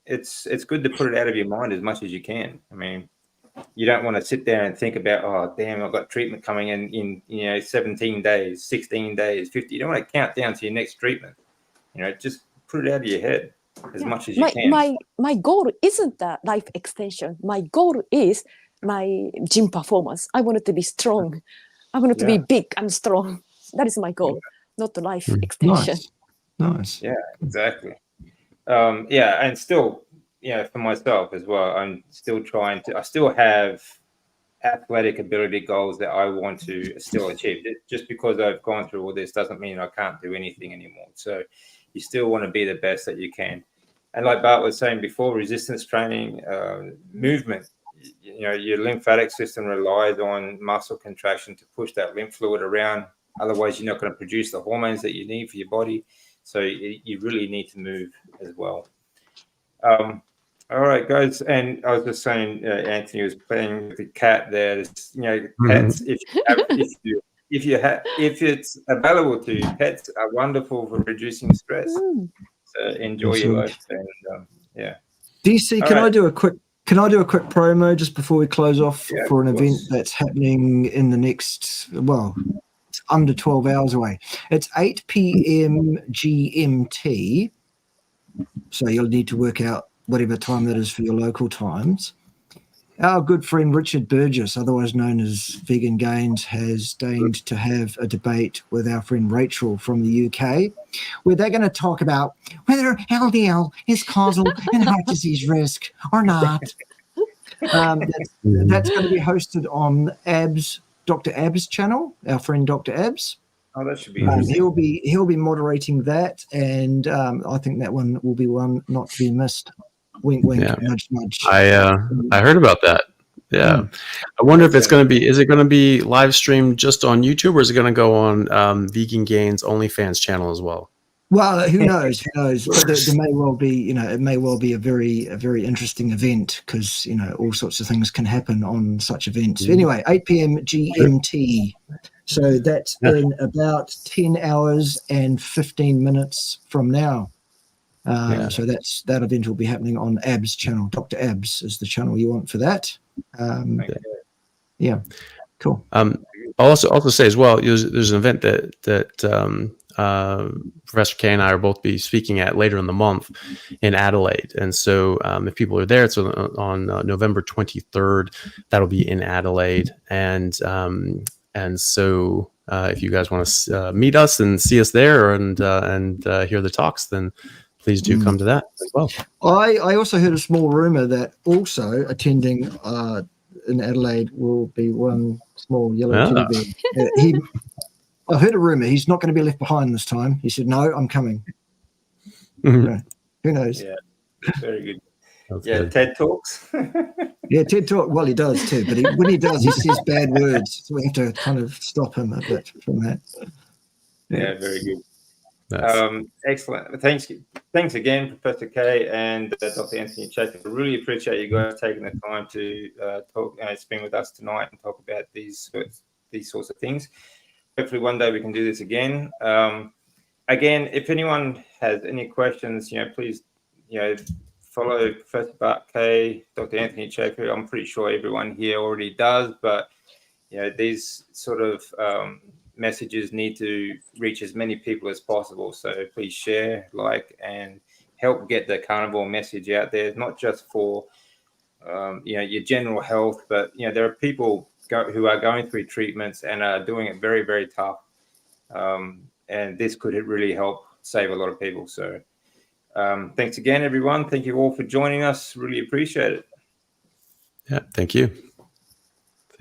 A: it's good to put it out of your mind as much as you can. I mean, you don't want to sit there and think about, oh, damn, I've got treatment coming in 17 days, 16 days, 50. You don't want to count down to your next treatment. Just put it out of your head as much as you can.
D: My goal isn't the life extension. My goal is my gym performance. I want it to be strong. I want it to be big and strong. That is my goal, not the life extension.
B: Nice.
A: Yeah, exactly. And still, for myself as well, I'm still I still have athletic ability goals that I want to still achieve. Just because I've gone through all this doesn't mean I can't do anything anymore. So you still want to be the best that you can. And like Bart was saying before, resistance training, movement, your lymphatic system relies on muscle contraction to push that lymph fluid around. Otherwise, you're not going to produce the hormones that you need for your body. So you really need to move as well. All right, guys. And I was just saying, Anthony was playing with the cat there. Pets, if it's available to you, pets are wonderful for reducing stress. So enjoy your life. And
B: DC, can I do a quick promo just before we close off for an event that's happening in the next, it's under 12 hours away. It's 8 p.m. GMT. So you'll need to work out whatever time that is for your local times. Our good friend Richard Burgess, otherwise known as Vegan Gains, has deigned to have a debate with our friend Rachel from the UK, where they're going to talk about whether LDL is causal in heart disease risk or not. That's going to be hosted on Dr. Ab's channel, our friend Dr. Ab's.
A: Oh, that should be interesting.
B: He'll be moderating that, and I think that one will be one not to be missed. Wink, wink, nudge, nudge.
C: I heard about that. Yeah. I wonder if it's going to be, is it going to be live streamed just on YouTube, or is it going to go on Vegan Gains OnlyFans channel as well?
B: Well, who knows? Who knows? But there may well be, it may well be a very interesting event, because, all sorts of things can happen on such events. Anyway, 8 p.m. GMT. So that's in about 10 hours and 15 minutes from now. So that event will be happening on Ab's channel. Dr. Ab's is the channel you want for that. Cool.
C: I'll also say as well, there's an event that Professor Kay and I will both be speaking at later in the month in Adelaide. And so if people are there, it's on November 23rd. That'll be in Adelaide. And so if you guys want to meet us and see us there and hear the talks, then please do come to that as well.
B: I also heard a small rumor that also attending in Adelaide will be one small yellow teddy bear. I heard a rumor he's not going to be left behind this time. He said, "No, I'm coming." Who knows?
A: Yeah, very good.
C: That's
A: yeah,
C: good.
A: TED Talks.
B: Yeah, TED Talk. Well, he does too, but when he does, he says bad words, so we have to kind of stop him a bit from that.
A: Yeah, very good.
C: Nice.
A: Excellent. Thanks again, Professor Kay and Dr. Anthony Chaffee. I really appreciate you guys taking the time to talk, spend with us tonight and talk about these sorts of things. Hopefully, one day we can do this again. Again, if anyone has any questions, please, follow Professor Bart Kay, Dr. Anthony Chaffee. I'm pretty sure everyone here already does, but these sort of messages need to reach as many people as possible. So please share, like, and help get the carnivore message out there. Not just for your general health, but there are people who are going through treatments and are doing it very, very tough. And this could really help save a lot of people. So thanks again, everyone. Thank you all for joining us. Really appreciate it.
C: Yeah, thank you.